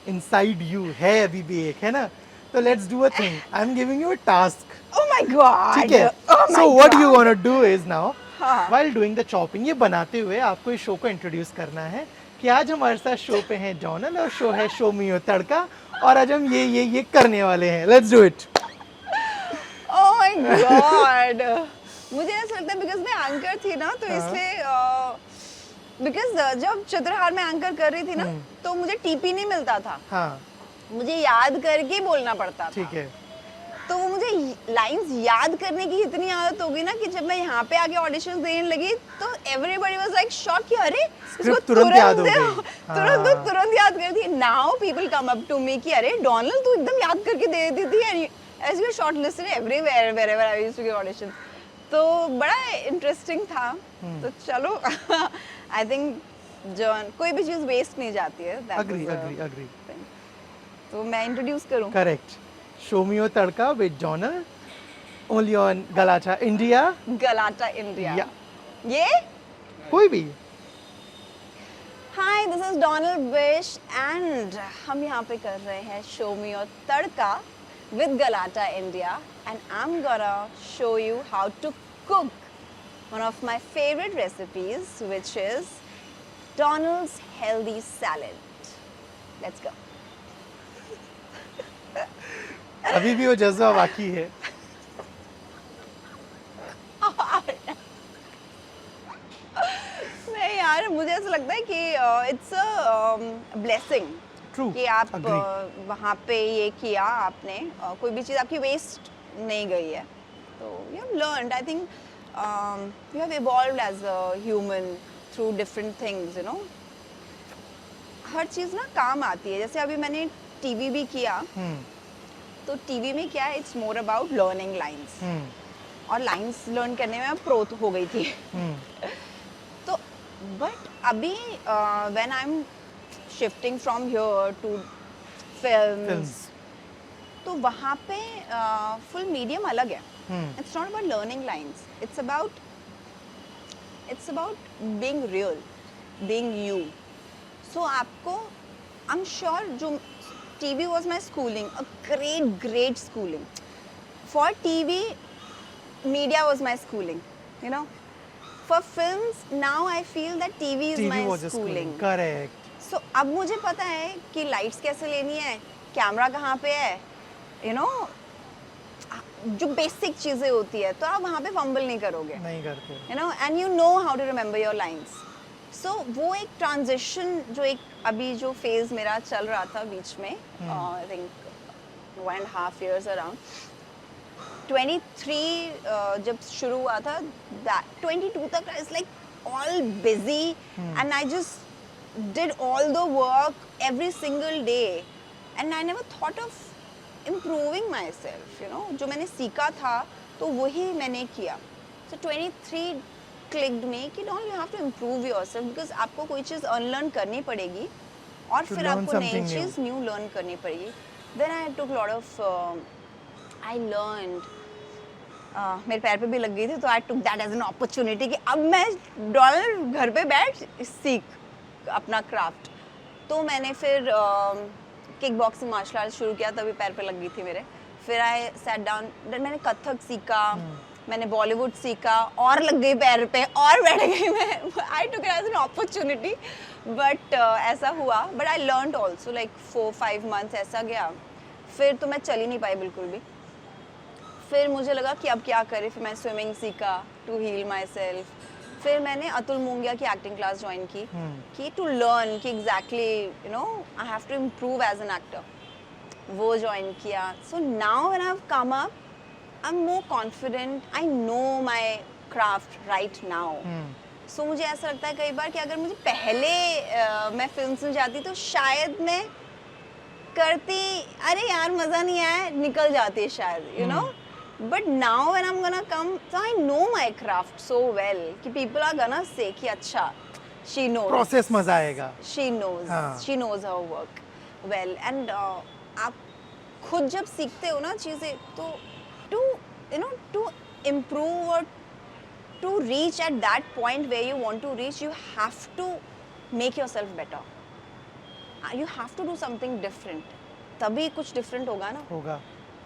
B: inside you है अभी भी एक, है ना? तो let's do a thing, I am giving you a task.
A: Oh my god,
B: ठीक है? So what you want to do is now,
A: हाँ।
B: व्हाइल डूइंग द चॉपिंग, ये बनाते हुए आपको इस शो को इंट्रोड्यूस करना है कि आज हमारे साथ शो पे हैं डोनल, और शो है शो मी योर तड़का, और आज हम ये करने वाले हैं। Let's do it.
A: Oh my God. मुझे ऐसा लगता है बिकॉज मैं एंकर थी ना, तो इसलिए बिकॉज जब चित्रहार में एंकर कर रही थी ना, तो मुझे टीपी नहीं मिलता था,
B: हाँ
A: मुझे याद करके ही बोलना पड़ता था।
B: ठीक है।
A: तो वो मुझे लाइंस याद करने की इतनी आदत हो गई ना कि जब मैं यहाँ पे आके ऑडिशंस देने लगी, तो एवरीबॉडी वाज लाइक शॉक कि अरे इसको
B: तुरंत याद हो
A: दे-
B: गई।
A: तुरंत याद कर दी। Now people come up to me कि अरे डोनाल्ड तू एकदम याद करके दे देती है, as you shortlisted everywhere wherever I used to give audition. तो बड़ा इंटरेस्टिंग था। तो चलो आई थिंक जो कोई भी चीज वेस्ट नहीं जाती है।
B: अग्री।
A: तो मैं इंट्रोड्यूस करूं?
B: Correct. Show me your tadka with Donal, only on Galatta India.
A: Galatta India.
B: या
A: ये
B: कोई भी।
A: हाय, दिस इज डोनल विश एंड हम यहाँ पे कर रहे हैं show me your tadka with Galatta India, and I am gonna show you how to cook one of my favorite recipes, which is Donald's healthy salad. Let's go.
B: अभी भी वो जज्बा बाकी है।
A: नहीं यार, मुझे ऐसा लगता है कि इट्स अ ब्लेसिंग
B: True.
A: कि आप
B: Agree.
A: वहाँ पे ये किया आपने, कोई भी चीज़ आपकी वेस्ट नहीं गई है। तो you have learned, I think you have evolved as a human through different things, you know. हर चीज़ ना काम आती है। जैसे अभी मैंने टीवी भी किया, तो टीवी में क्या है, it's more about learning lines, और लाइंस लर्न करने में मैं प्रो हो गई थी। तो बट अभी when I am shifting from here to films, तो वहाँ पे फुल मीडियम अलग है। It's not about learning lines, it's about being real, being you. So आपको, आई एम श्योर, जो TV was my schooling, a great schooling. For TV, media was my schooling, you know. For films, now I feel that TV is my
B: was a
A: schooling.
B: Correct.
A: So अब मुझे पता है कि lights कैसे लेनी है, camera कहाँ पे है, you know, जो बेसिक चीजें होती है, तो आप वहाँ पे फंबल नहीं करोगे,
B: नहीं करते,
A: you know, and you know how to remember your lines. सो वो एक ट्रांजिशन, जो एक अभी जो फेज मेरा चल रहा था बीच में, आई थिंक 1.5 years अराउंड, 23 जब शुरू हुआ था, 22 तक I was like all busy, and I just did all the work every single day, and I never thought of improving my self, you know. जो मैंने सीखा था तो वही मैंने किया। सो 23 clicked me कि no, you have to improve yourself, because आपको कोई चीज़ अनलर्न करनी पड़ेगी, और
B: To
A: फिर
B: learn
A: आपको नई
B: something new.
A: चीज़ न्यू लर्न करनी पड़ेगी। Then I took lot of I learned, मेरे पैर पे भी लग गई थी, तो I took that as an opportunity कि अब मैं डॉलर घर पे बैठ सीख अपना क्राफ्ट। तो मैंने फिर किक बॉक्सिंग मार्शल आर्ट शुरू किया, तभी पैर पे लग गई थी मेरे। फिर आई सैट डाउन, मैंने कथक सीखा, मैंने बॉलीवुड सीखा, और लग गई पैर पे, और बैठ गई मैं। I took it as an opportunity, but ऐसा हुआ। But I learned also, like 4-5 months ऐसा गया, फिर तो मैं चल ही नहीं पाई बिल्कुल भी। फिर मुझे लगा कि अब क्या करें, फिर मैं स्विमिंग सीखा टू हील माई सेल्फ। फिर मैंने अतुल मूंगिया की एक्टिंग क्लास ज्वाइन की, कि टू लर्न कि exactly, you know, I have to improve as an actor. वो ज्वाइन किया. So now when I've come up, I'm more confident. I know my craft right now. So मुझे ऐसा लगता है कई बार कि अगर मुझे पहले मैं फिल्म्स में जाती तो शायद मैं करती, अरे यार मज़ा नहीं आया, निकल जाती शायद, you know. But now when I'm gonna come, so I know my craft so well कि people are gonna say कि अच्छा, she knows.
B: प्रोसेस मजा आएगा.
A: She knows.
B: हाँ.
A: She knows her work well. And आप खुद जब सीखते हो ना चीज़ें तो to you know to improve or to reach at that point where you want to reach, you have to make yourself better. You have to do something different. तभी कुछ different होगा ना.
B: होगा.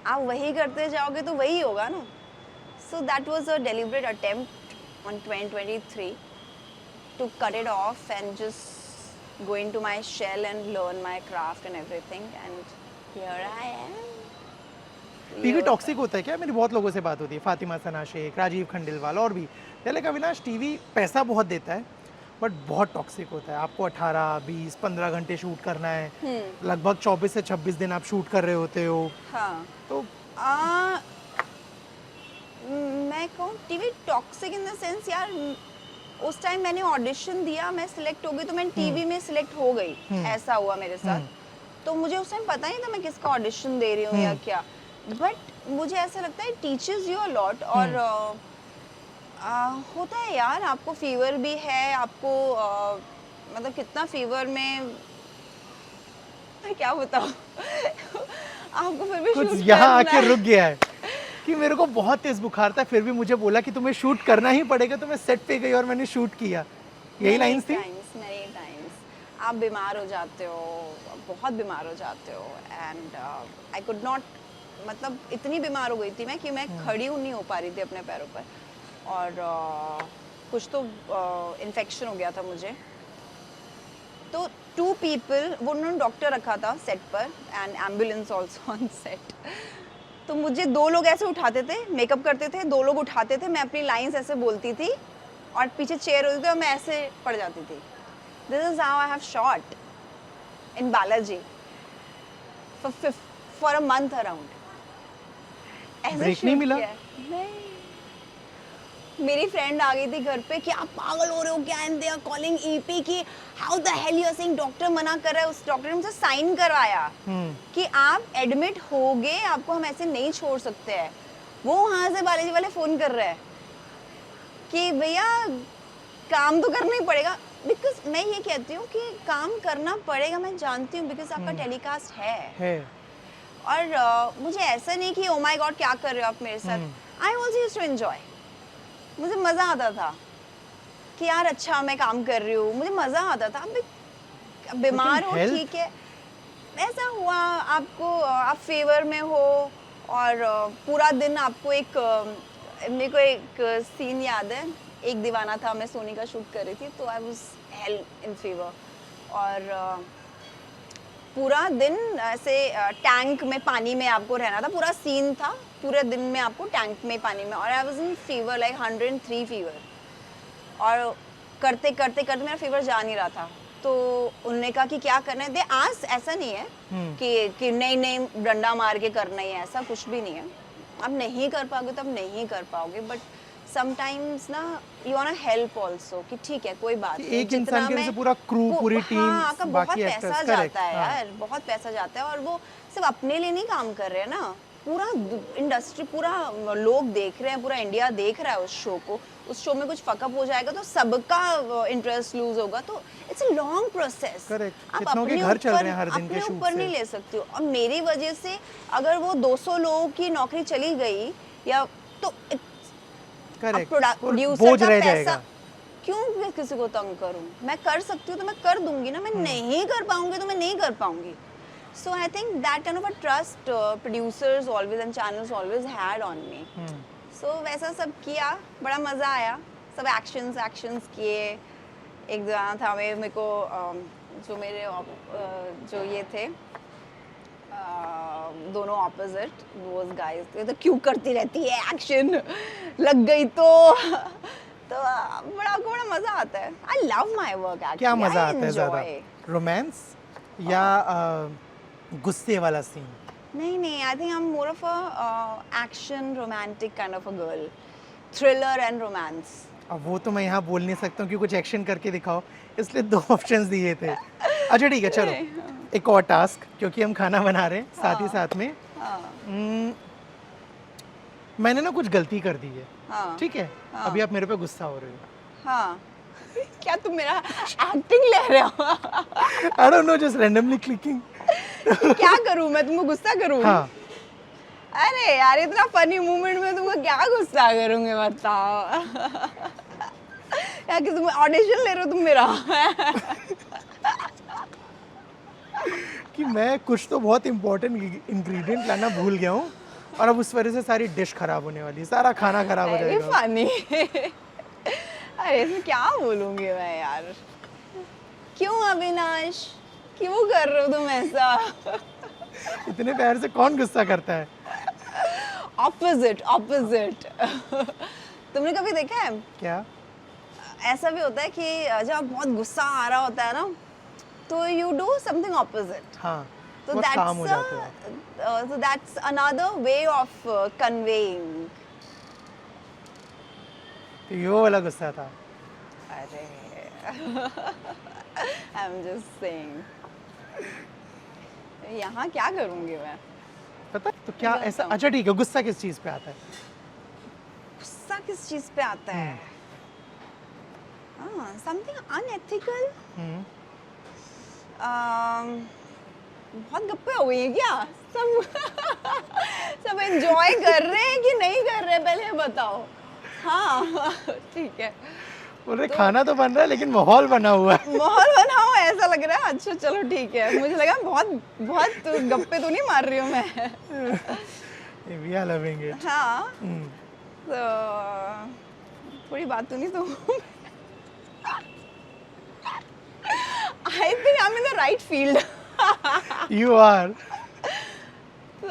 A: आप वही करते जाओगे तो वही होगा ना. So that was a deliberate attempt on 2023 to cut it off and just go into my shell and learn my craft and everything, and here I am.
B: TV toxic होता है क्या? मेरी बहुत लोगों से बात होती है, फातिमा सना शेख, राजीव खंडेलवाल और भी. पहले अविनाश टीवी पैसा बहुत देता है बट बहुत टॉक्सिक होता है. आपको 18, 20, 15 घंटे शूट करना है. लगभग 24 से 26 दिन आप शूट कर रहे होते हो.
A: हाँ.
B: तो
A: मैं कहूँ TV toxic in the sense, यार उस टाइम मैंने ऑडिशन दिया, मैं सिलेक्ट हो गई तो मैं टीवी में सिलेक्ट हो गई. ऐसा हुआ मेरे साथ. तो मुझे उस टाइम पता नहीं था मैं किसका ऑडिशन दे रही हूँ या क्या. बट मुझे ऐसा लगता है टीचर्स यू अ लॉट. और होता है यार, आपको फीवर भी है, आपको मतलब कितना फीवर में मैं क्या बताऊँ आपको फिर भी
B: कुछ यहाँ आके रुक गया है कि मेरे को बहुत तेज बुखार था, फिर भी मुझे बोला कि तुम्हें शूट करना ही पड़ेगा. तो मैं सेट पे गई और मैंने शूट किया. यही लाइंस थी.
A: Many times आप बीमार हो जाते हो, बहुत बीमार हो जाते हो. एंड आई कुड नॉट, मतलब इतनी बीमार हो गई थी मैं कि मैं खड़ी नहीं हो पा रही थी अपने पैरों पर. और कुछ तो इन्फेक्शन हो गया था मुझे. तो 2 people, वो उन्होंने डॉक्टर रखा था सेट पर and ambulance also on set. तो मुझे 2 लोग ऐसे उठाते थे, मेकअप करते थे, 2 लोग उठाते थे, मैं अपनी लाइंस ऐसे बोलती थी और पीछे चेयर होती थी और मैं ऐसे पड़ जाती थी. This is how I have shot in Balaji for a month around.
B: Break नहीं मिला?
A: नहीं. मेरी फ्रेंड आ गई थी घर पे कि आप पागल हो रहे हो क्या, and they are calling EP कि how the hell you are saying, doctor मना कर रहा है. उस डॉक्टर ने मुझे साइन करवाया कि आप एडमिट होगे, आपको हम ऐसे नहीं छोड़ सकते हैं. वो वहाँ से बालाजी वाले फोन कर रहे हैं कि भैया काम तो करना ही पड़ेगा. बिकॉज मैं ये कहती हूँ कि काम करना पड़ेगा, मैं जानती हूँ बिकॉज आपका टेलीकास्ट है. और मुझे ऐसा नहीं कि ओ माय गॉड क्या कर रहे हो आप मेरे साथ. I also used to enjoy. मुझे मज़ा आता था कि यार अच्छा मैं काम कर रही हूँ, मुझे मज़ा आता था. अब बीमार हो ठीक है, ऐसा हुआ आपको, आप फेवर में हो और पूरा दिन आपको एक, मेरे को एक सीन याद है, एक दीवाना था, मैं सोनी का शूट कर रही थी तो I was hello in fever. और पूरा दिन ऐसे टैंक में पानी में आपको रहना था. पूरा सीन था, पूरे दिन में आपको टैंक में पानी में. और I was in fever like 103 fever. और करते करते करते मेरा फीवर जा नहीं रहा था. तो उन्होंने कहा कि क्या करना है. दे आस, ऐसा नहीं है कि नहीं डंडा मार के करना ही है, ऐसा कुछ भी नहीं है. आप नहीं कर पाओगे तो आप नहीं कर पाओगे. बट समटाइम्स ना you want to help also कि ठीक है कोई बात नहीं.
B: एक इंसान के वजह से पूरा क्रू, पूरी टीम,
A: का बहुत पैसा जाता है यार, बहुत पैसा जाता है. और वो सिर्फ अपने लिए नहीं काम कर रहे हैं ना, पूरा इंडस्ट्री, पूरा लोग देख रहे हैं, पूरा इंडिया देख रहा है उस शो को. उस शो में कुछ फकअप हो जाएगा तो सबका इंटरेस्ट लूज होगा. तो इट्स अ लॉन्ग प्रोसेस. आप अपने
B: घर चल रहे हैं हर दिन के शूट से,
A: ऊपर नहीं ले सकते हो. और मेरी वजह से अगर वो 200 लोगों की नौकरी चली गई या तो प्रोड्यूसर का पैसा, क्यों मैं किसी को तंग करूं. मैं कर सकती हूँ तो मैं कर दूंगी ना, मैं नहीं कर पाऊंगी तो मैं नहीं कर पाऊंगी. So I think that kind of a trust producers always and channels always had on me. So वैसा सब किया, बड़ा मज़ा आया. सब एक्शंस किए. एक जगह था मेरे को जो मेरे जो ये थे दोनों ऑपोजिट, दोज गाइस थे, तो क्यों करती रहती है एक्शन, लग गई तो बड़ा मज़ा आता है. I love my work.
B: क्या मज़ा आता है ज़्यादा, रोमांस या गुस्से वाला सीन?
A: नहीं, आई think I am more of a action romantic kind of a girl, thriller and romance.
B: अब वो तो मैं यहाँ बोल नहीं सकता हूँ कि कुछ एक्शन करके दिखाओ, इसलिए 2 ऑप्शंस दिए थे। अच्छा ठीक है, चलो एक और टास्क, क्योंकि हम खाना बना रहे हैं साथ ही साथ में। मैंने ना कुछ गलती कर दी है, ठीक है? अभी आप मेरे पे गुस्सा हो रहे हो।
A: हाँ क्या तुम मेरा एक्टिंग ले रहे हो?
B: I don't know, just randomly clicking.
A: क्या करूं मैं, तुमको गुस्सा करूं?
B: हाँ,
A: अरे यार इतना फनी मोमेंट में तुमको क्या गुस्सा करूंगे बताओ। यार कि तुम ऑडिशन ले रहे हो तुम मेरा।
B: कि मैं कुछ तो बहुत इंपॉर्टेंट इंग्रेडिएंट लाना भूल गया हूँ, और अब उस वजह से सारी डिश खराब होने वाली है, सारा खाना खराब हो
A: वेरी
B: जाएगा।
A: फनी। अरे इसमें क्या बोलूंगी मैं यार? क्यों अविनाश, क्यों कर रहे हो तुम ऐसा?
B: इतने प्यार से कौन गुस्सा करता है?
A: Opposite opposite. तुमने कभी देखा है
B: क्या?
A: ऐसा भी होता है कि जब बहुत गुस्सा आ रहा होता है ना, तो यू डू समथिंग ऑपोजिट,
B: हाँ,
A: so
B: बहुत काम हो जाते हैं।
A: so that's another way of conveying।
B: तो ये वो वाला गुस्सा था।
A: अरे I'm just saying। यहाँ क्या करूँगी मैं?
B: पता तो क्या
A: मैं
B: ऐसा?
A: बताऊं।
B: अच्छा ठीक है, गुस्सा किस चीज़ पे आता है?
A: गुस्सा किस चीज़ पे आता है? हाँ, something unethical।
B: हम्म,
A: बहुत गप्पे हो गई है क्या? सब एंजॉय कर रहे हैं कि नहीं कर रहे हैं, पहले ये बताओ। हाँ ठीक है,
B: बोल रहे खाना तो बन रहा है लेकिन माहौल बना हुआ है।
A: माहौल बना हुआ ऐसा लग रहा है। अच्छा चलो ठीक है, मुझे लगा बहुत बहुत गप्पे तो नहीं मार रही हूँ मैं।
B: We are loving it।
A: हाँ
B: हम्म,
A: तो थोड़ी बात तो नहीं तो। I think I am in the right field.
B: You are।
A: तो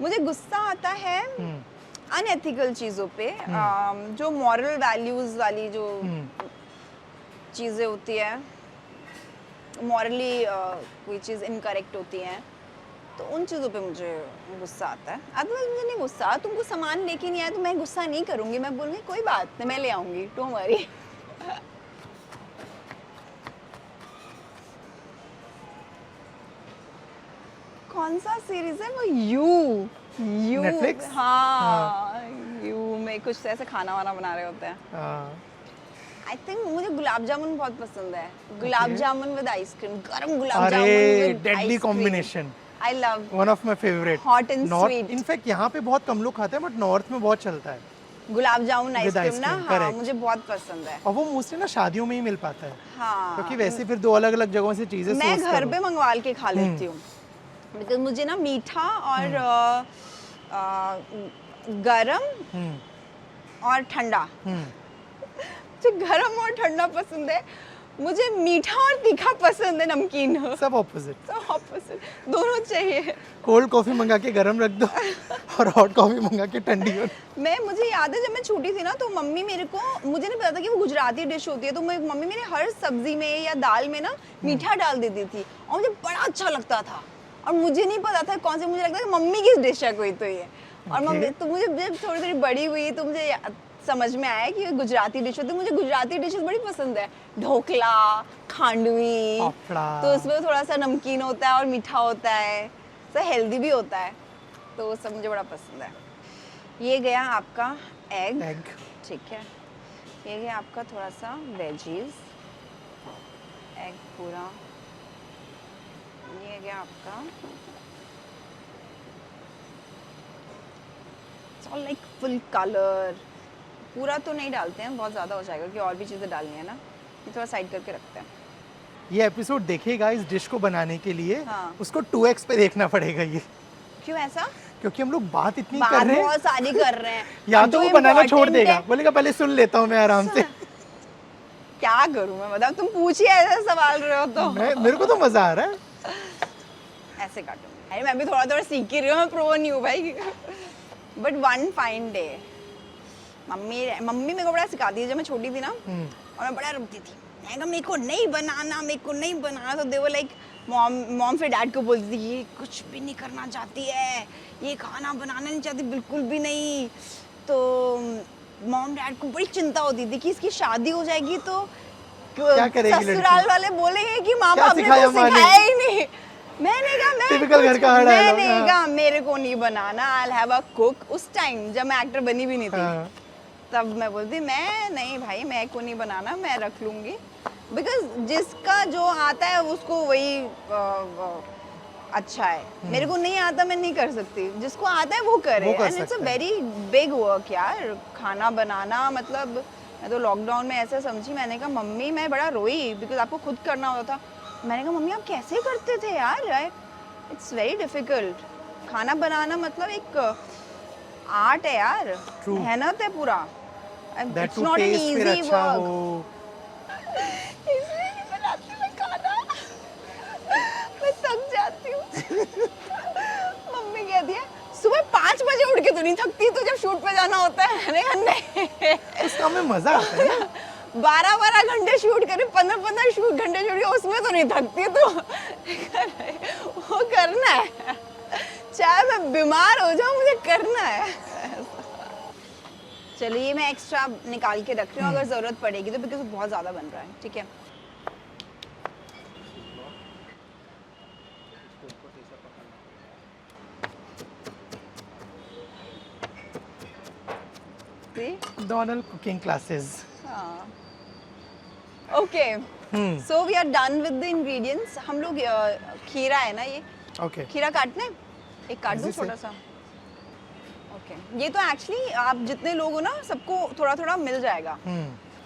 A: मुझे गुस्सा आता है
B: हम्म,
A: अनएथिकल चीज़ों पे, जो मॉरल वैल्यूज वाली जो चीज़ें होती है, मॉरली कोई चीज़ इनकरेक्ट होती है, तो उन चीज़ों पे मुझे गुस्सा आता है। अदरवाइज मुझे नहीं गुस्सा। तुमको सामान लेके नहीं आया तो मैं गुस्सा नहीं करूँगी, मैं बोलूँगी कोई बात नहीं मैं ले आऊँगी, डोंट वरी। कौन सा सीरीज है वो? You
B: Netflix?
A: हाँ यू में कुछ ऐसे खाना वाना बना रहे होते हैं।
B: हाँ,
A: आई थिंक मुझे गुलाब जामुन बहुत पसंद है। गुलाब जामुन विद आइसक्रीम, गरम गुलाब
B: अरे
A: jamun
B: deadly combination,
A: I love
B: one of my favourite.
A: Hot and sweet.
B: In fact यहाँ पे बहुत कम लोग खाते हैं, बट नॉर्थ में बहुत चलता है।
A: गुलाब जामुन आइसक्रीम ना,
B: ice cream,
A: हाँ
B: correct।
A: मुझे बहुत पसंद है।
B: और वो मोस्टली ना शादियों में ही मिल पाता है,
A: हाँ
B: क्योंकि वैसे फिर 2 अलग अलग जगहों से चीजें
A: मैं
B: सोर्स
A: घर
B: करो।
A: पे मंगवा के खा लेती हूँ, बिकॉज मुझे ना मीठा और गरम और ठंडा, मुझे गरम और ठंडा पसंद है। मुझे मीठा और तीखा पसंद है, नमकीन।
B: सब ऑपोजिट।
A: सब ऑपोजिट, दोनों चाहिए।
B: कोल्ड कॉफी मंगा के गरम रख दो और हॉट कॉफी मंगा के ठंडी हो।
A: मुझे याद है जब मैं छोटी थी ना, तो मम्मी मेरे को, मुझे नहीं पता था कि वो गुजराती डिश होती है, तो मम्मी मेरे हर सब्जी में या दाल में ना मीठा डाल देती थी, और मुझे बड़ा अच्छा लगता था। और मुझे नहीं पता था कौन से, मुझे लगता था मम्मी की डिश है कोई तो ये। और मम्मी तो मुझे जब थोड़ी थोड़ी बड़ी हुई तो मुझे समझ में आया कि ये गुजराती डिश होती है। मुझे गुजराती डिशेस बड़ी पसंद है, ढोकला, खांडवी, तो उसमें थोड़ा सा नमकीन होता है और मीठा होता है, तो हेल्दी भी होता है, तो वो सब मुझे बड़ा पसंद है। ये गया आपका एग, ठीक है। ये गया आपका थोड़ा सा वेजीज, एग पूरा। ये गया आपका लाइक फुल कलर, पूरा तो नहीं डालते हैं, बहुत ज़्यादा हो जाएगा कि और भी चीज़ें डालनी है ना, ये थोड़ा साइड करके रखते हैं।
B: ये एपिसोड देखेगा इस डिश को बनाने के लिए,
A: हाँ।
B: उसको 2x पे देखना पड़ेगा ये।
A: क्यों ऐसा?
B: क्योंकि हम लोग बात इतनी
A: बात
B: कर रहे हैं,
A: बहुत सारी कर रहे हैं।
B: या
A: जो
B: तो वो बनाना छोड़
A: important
B: देगा,
A: है-
B: बोलेगा पहले सुन लेता हूँ मैं आराम से।
A: क्या करूँ मैं बताओ, तुम पूछिए ऐसा सवाल रहे हो तो।
B: मेरे को तो मजा आ रहा है।
A: ऐसे काटूंगी। अरे मैं भी थोड़ा थोड़ा सीख ही रही हूँ, मैं प्रो नहीं हूँ भाई। But one fine day mummy मेरे को बड़ा सिखाती है, जब मैं छोटी थी ना और मैं बड़ा रुकती थी, मैं कहा मेरे को नहीं बनाना, मेरे को नहीं बनाना, तो दे वो लाइक मॉम फिर डैड को बोलती थी ये कुछ भी नहीं करना चाहती है, ये खाना बनाना नहीं चाहती बिल्कुल भी नहीं। तो मॉम डैड को बड़ी चिंता होती थी कि इसकी शादी हो जाएगी तो
B: क्या करेगी
A: ससुराल वाले बोलेंगे कि माँ
B: क्या
A: बाप ने
B: सिखाया
A: कुछ
B: माँ ने?
A: सिखाया ही नहीं। मैंने कहा
B: Typical घर का dialogue,
A: मैंने
B: हाँ।
A: कहा मेरे को नहीं बनाना, आई हैव अ कुक। उस टाइम जब मैं एक्टर बनी भी नहीं थी
B: हाँ।
A: तब मैं बोलती मैं नहीं भाई, मैं को नहीं बनाना, मैं रख लूंगी। बिकॉज जिसका जो आता है उसको वही अच्छा है। मेरे को नहीं आता, मैं नहीं कर सकती, जिसको आता है वो करे।
B: वो कर
A: एंड इट्स अ
B: सकता है।
A: वेरी बिग वर्क यार, खाना बनाना। मतलब मैं तो लॉकडाउन में ऐसे समझी, मैंने कहा मम्मी, मैं बड़ा रोई बिकॉज आपको खुद करना होता था। मैंने कहा मम्मी आप कैसे करते थे यार, इट्स वेरी डिफिकल्ट। खाना बनाना मतलब एक आर्ट है यार,
B: True.
A: मेहनत है पूरा।
B: That
A: it's
B: to
A: not an
B: taste फिर
A: इजी
B: अच्छा
A: वर्क।
B: हो।
A: इसलिए नहीं बनाती मैं खाना, मैं थक जाती हूँ। मम्मी कहती है सुबह 5 बजे उठ के तो नहीं थकती तो जब शूट पे जाना होता है। मैंने कहा नहीं,
B: उस काम में मजा आता है ना।
A: 12 घंटे शूट करे, 15 घंटे शूट करे, उसमें तो नहीं थकती तो वो करना है, चाहे मैं बीमार हो जाऊं मुझे करना है। चलिए मैं एक्स्ट्रा निकाल के रख रही हूँ, अगर जरूरत पड़ेगी तो, बिकॉज बहुत ज्यादा बन रहा है। ठीक है,
B: Donal cooking classes.
A: Okay so we are done with the ingredients. हम लोग खीरा है ना, ये
B: ओके
A: खीरा काटना है, एक काट दूं
B: Easy से।
A: छोटा सा। ओके ये तो एक्चुअली आप जितने लोग हो ना सबको थोड़ा थोड़ा मिल जाएगा।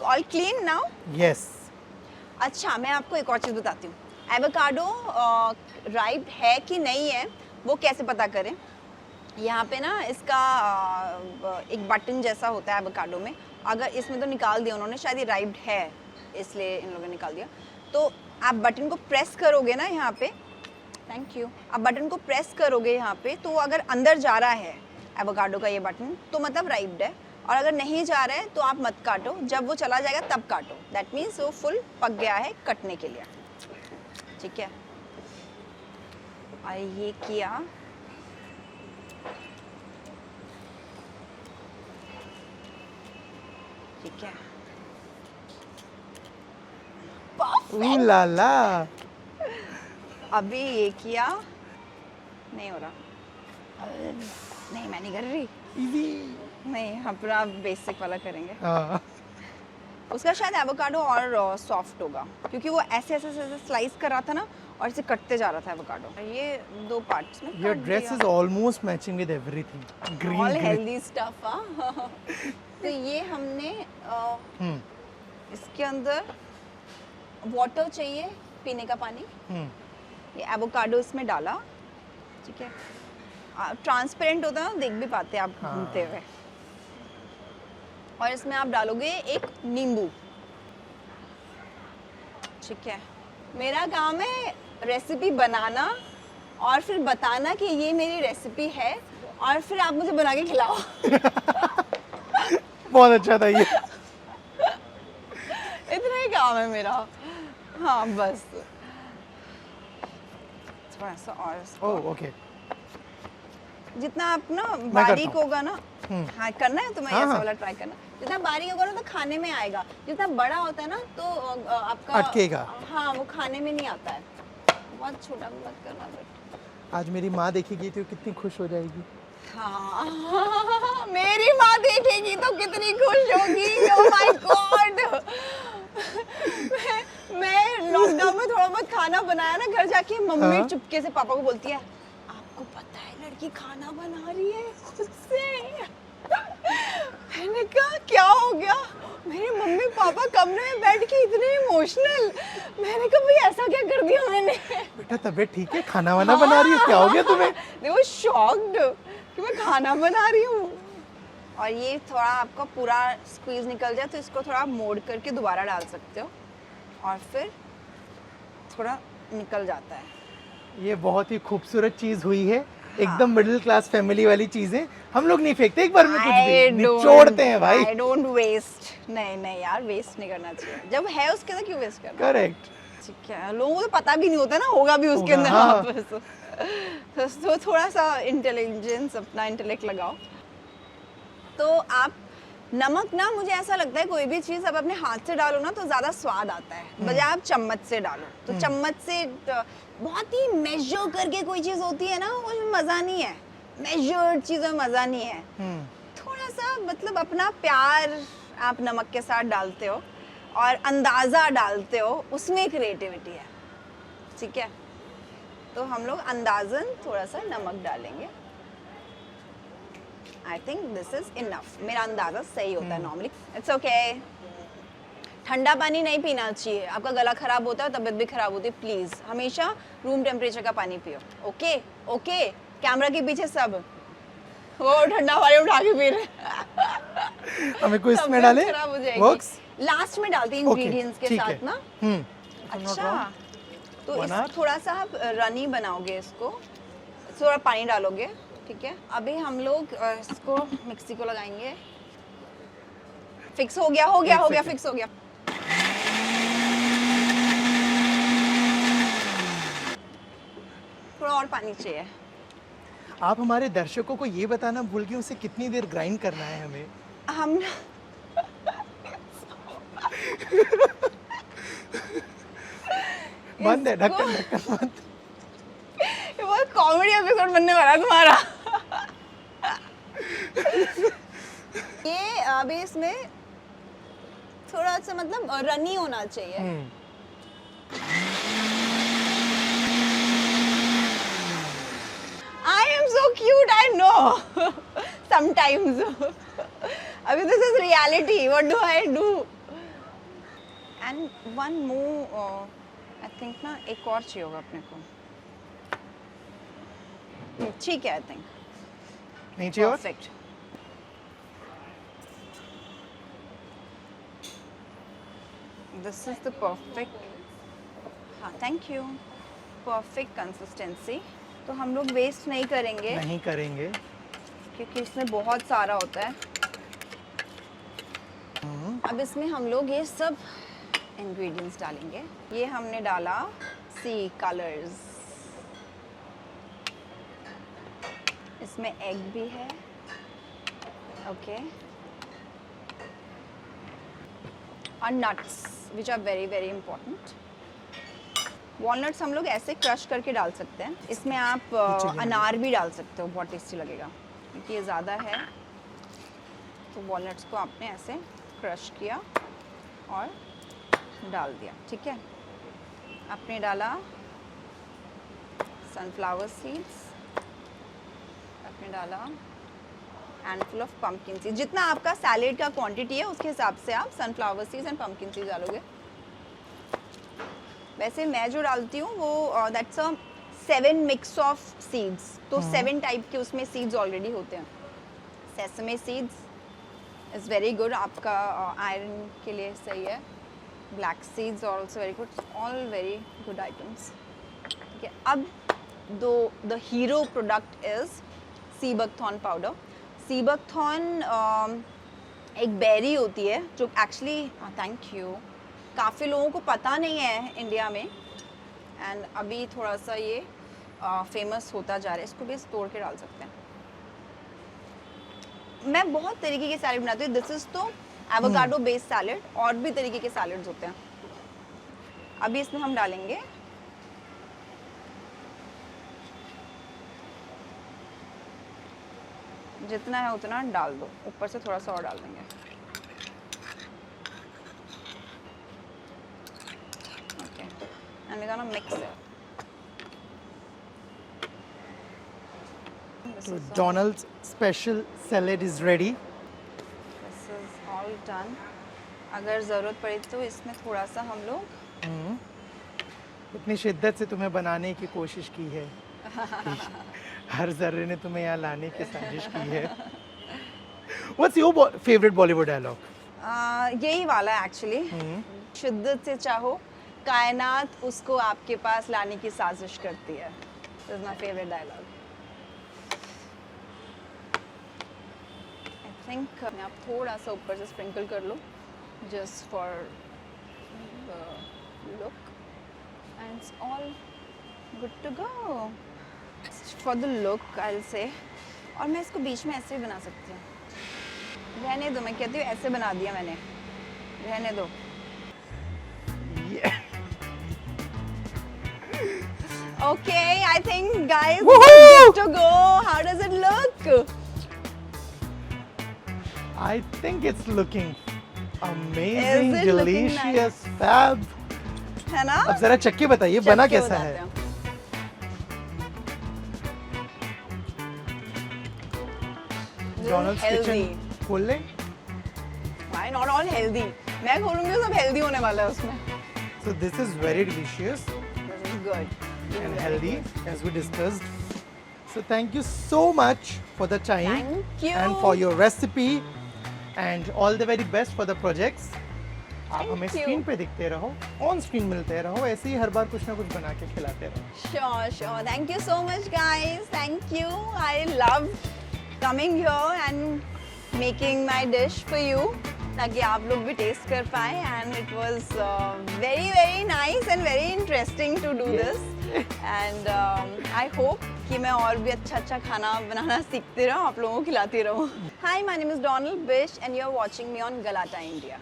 A: All clean now.
B: यस।
A: अच्छा मैं आपको एक और चीज़ बताती हूँ, एवोकाडो राइप है कि नहीं है वो कैसे पता करें। यहाँ पे ना इसका एक बटन जैसा होता है एवोकाडो में, अगर इसमें तो निकाल दिया उन्होंने, शायद ये राइप्ड है इसलिए इन लोगों ने निकाल दिया। तो आप बटन को प्रेस करोगे ना यहाँ पे, थैंक यू, आप बटन को प्रेस करोगे यहाँ पे, तो अगर अंदर जा रहा है एवोकाडो का ये बटन तो मतलब राइप्ड है, और अगर नहीं जा रहा है तो आप मत काटो, जब वो चला जाएगा तब काटो। दैट मीन्स वो फुल पक गया है कटने के लिए। ठीक है, और ये किया। ठीक है,
B: ooh la la।
A: अभी ये किया, नहीं हो रहा, नहीं मैं नहीं कर रही,
B: इजी।
A: नहीं अपना बेसिक वाला करेंगे।
B: हाँ।
A: उसका शायद एवोकाडो और सॉफ्ट होगा क्योंकि वो ऐसे ऐसे ऐसे स्लाइस कर रहा था ना और इसे कटते जा रहा था एवोकाडो। ये 2 पार्ट्स में
B: Your dress is almost matching with everything. Green,
A: all
B: green.
A: Healthy stuff. हाँ तो ये हमने इसके अंदर वाटर चाहिए, पीने का पानी, ये एवोकाडो इसमें डाला। ठीक है, ट्रांसपेरेंट होता है ना, देख भी पाते हैं आप घूमते हुए। और इसमें आप डालोगे एक नींबू। ठीक है, मेरा काम है रेसिपी बनाना और फिर बताना कि ये मेरी रेसिपी है और फिर आप मुझे बना के खिलाओ।
B: बहुत अच्छा था ये।
A: इतना ही काम है मेरा। हाँ बस थोड़ा सा और इसको।
B: Oh okay.
A: जितना आप ना
B: करता
A: बारीक
B: हूँ।
A: होगा ना, हाँ करना है तुम्हें,
B: हाँ,
A: ऐसा
B: हाँ।
A: वाला ट्राई करना। जितना बारीक होगा ना तो खाने में आएगा, जितना बड़ा होता है ना तो आपका
B: अटकेगा।
A: हाँ वो खाने में नहीं आता है। बहुत छोटा मत करना बेटा।
B: आज मेरी माँ देखेगी तो कितनी खुश हो जाएगी।
A: हाँ मेरी माँ देखेगी तो कितनी खुश होगी। ओह माय गॉड। मैं लॉकडाउन में थोड़ा बहुत खाना बनाया ना घर जाके, मम्मी
B: हाँ।
A: चुपके से पापा को बोलती है आपको पता है लड़की खाना बना रही है खुद से। मैंने कहा क्या हो गया, मेरे मम्मी पापा कमरे में बैठ के इतने इमोशनल। मैंने कहा भाई ऐसा क्या कर दिया मैंने।
B: बेटा तबीयत ठीक है, खाना वाना बना रही हो, क्या हो गया तुम्हें?
A: They were shocked कि मैं खाना बना रही हूँ। और ये थोड़ा आपका पूरा स्क्वीज निकल जाए तो इसको थोड़ा मोड़ करके दोबारा डाल सकते हो और फिर थोड़ा निकल जाता है।
B: ये बहुत ही खूबसूरत चीज हुई है, एकदम मिडिल क्लास फैमिली वाली चीजें। हम लोग नहीं फेंकते एक बार में कुछ भी, निचोड़ते हैं भाई।
A: I don't waste. नहीं नहीं यार वेस्ट नहीं करना चाहिए, जब है उसके तो क्यों वेस्ट करना।
B: करेक्ट।
A: ठीक है, लोगों को तो पता भी नहीं होता ना, होगा भी उसके
B: होगा,
A: अंदर
B: हाँ।
A: वापस। तो थोड़ा सा इंटेलिजेंस, अपना इंटेलेक्ट लगाओ। तो आप नमक ना, मुझे ऐसा लगता है कोई भी चीज़ आप अपने हाथ से डालो ना तो ज़्यादा स्वाद आता है, बजाय आप चम्मच से डालो। तो चम्मच से बहुत ही मेजर करके कोई चीज़ होती है ना, उसमें मज़ा नहीं है, मेजर्ड चीज़ों में मज़ा नहीं है। थोड़ा सा मतलब अपना प्यार आप नमक के साथ डालते हो और अंदाज़ा डालते हो, उसमें क्रिएटिविटी है। ठीक है, तो हम लोग अंदाज़न थोड़ा सा नमक डालेंगे। I think this is enough. मेरा अंदाज़ा सही होता है नॉर्मली। It's okay. ठंडा पानी नहीं पीना चाहिए, आपका गला खराब होता है, तबीयत भी खराब होती है। प्लीज़ हमेशा रूम टेम्परेचर का पानी पियो। ओके ओके, कैमरा के पीछे सब वो ठंडा पानी उठा के पी रहे।
B: हमें को इसमें
A: तबीयत
B: डाले
A: खराब हो जाएगी।
B: वर्क्स।
A: लास्ट में डालते हैं
B: ओके,
A: इंग्रेडिएंट्स के
B: ठीक
A: साथ
B: है।
A: ना। अच्छा, तो
B: One
A: इस
B: hour?
A: थोड़ा सा आप रनी बनाओगे इसको, थोड़ा पानी डालोगे। ठीक है, अभी हम लोग इसको मिक्सी को लगाएंगे। फिक्स हो गया, हो गया,
B: एक
A: हो गया,
B: second।
A: फिक्स हो गया। थोड़ा और पानी चाहिए।
B: आप हमारे दर्शकों को ये बताना भूल गए उसे कितनी देर ग्राइंड करना है हमें।
A: हम
B: बंद है,
A: इसको-
B: ढक्कन ढक्कन बंद।
A: ये बहुत कॉमेडी एपिसोड बनने वाला है तुम्हारा। ये अभी इसमें थोड़ा सा मतलब रनी होना चाहिए। I am so cute, I know. Sometimes. अभी this is reality. What do I do? And one more, I think ना एक और चाहिए होगा अपने को। ठीक है, I think.
B: नीचे और
A: Perfect. This is the perfect. हाँ, thank you. Perfect consistency. तो हम लोग वेस्ट नहीं करेंगे
B: नहीं करेंगे।
A: क्योंकि इसमें बहुत सारा होता है। अब इसमें हम लोग ये सब इंग्रेडिएंट्स डालेंगे। ये हमने डाला सी कलर्स, इसमें एग भी है। ओके, और nuts which are very very important. Walnuts हम लोग ऐसे क्रश करके डाल सकते हैं। इसमें आप अनार भी डाल सकते हो, बहुत टेस्टी लगेगा। क्योंकि ये ज़्यादा है तो वॉलनट्स को आपने ऐसे क्रश किया और डाल दिया। ठीक है, आपने डाला सनफ्लावर सीड्स, आपने डाला हैंडफुल ऑफ पम्पकिन सीड्स। जितना आपका सैलेड का क्वांटिटी है उसके हिसाब से आप sunflower seeds and pumpkin seeds डालोगे। वैसे मैं जो डालती हूँ वो that's a 7 mix of seeds, तो 7 टाइप के उसमें सीड्स ऑलरेडी होते हैं। Sesame seeds is very good, आपका आयरन के लिए सही है। Black seeds also very good, all very good items. ठीक है, अब the hero product is sea buckthorn powder. Sea buckthorn एक बेरी होती है जो एक्चुअली, थैंक यू, काफ़ी लोगों को पता नहीं है इंडिया में, एंड अभी थोड़ा सा ये फेमस होता जा रहा है। इसको भी तोड़ के डाल सकते हैं। मैं बहुत तरीके के सैलेड बनाती हूँ। दिस इज़ तो एवोकाडो बेस्ड सैलेड, और भी तरीके के सैलेड्स होते हैं। अभी इसमें हम डालेंगे जितना है उतना डाल दो, ऊपर से थोड़ा सा और डाल देंगे। Okay, and we gonna mix it.
B: तो Donald's special salad is ready.
A: This is all done. अगर ज़रूरत पड़े तो इसमें थोड़ा सा हम लोग
B: इतनी शिद्दत से तुम्हें बनाने की कोशिश की है, हर जर्रे ने तुम्हें यहाँ लाने की साजिश की है। What's your favourite Bollywood dialogue?
A: यही वाला है एक्चुअली। शिद्दत से चाहो कायनात उसको आपके पास लाने की साजिश करती है। This is my favourite dialogue. I think आप थोड़ा सा ऊपर से स्प्रिंकल कर लो, just for the look. and it's all good to go. For the look, I'll say. और मैं इसको बीच में ऐसे भी बना सकती हूँ। रहने दो, मैं कहती हूँ ऐसे बना दिया मैंने। रहने दो।
B: Yeah.
A: Okay, I think guys,
B: Woohoo!
A: good to go. How does it look?
B: I think it's looking amazing,
A: Is it looking
B: delicious, fab.
A: है ना?
B: अब जरा चक्के बताइए बना
A: चक्के
B: कैसा
A: बताते
B: है?
A: हैं।
B: Donald's
A: healthy.
B: किचन खोल लें?
A: Why not all healthy? मैं खोलूंगी तो सब healthy होने वाला है उसमें।
B: So this is very delicious
A: This is good.
B: and healthy as we discussed. So thank you so much for the time
A: Thank you.
B: and for your recipe and all the very best for the projects. आप
A: Thank
B: हमें
A: you.
B: Screen पे दिखते रहो, on screen मिलते रहो, ऐसे ही हर बार कुछ ना कुछ बना के खिलाते रहो.
A: Sure, sure. Thank you so much, guys. Thank you. I love coming here and making my dish for you, ताकि आप लोग भी टेस्ट कर पाए. And it was very very nice and very interesting to do
B: Yes.
A: this. And I hope कि मैं और भी अच्छा खाना बनाना सीखती रहूँ, आप लोगों को खिलाती रहूँ. Hi, my name is Donald Bish and you're watching me on Galata India.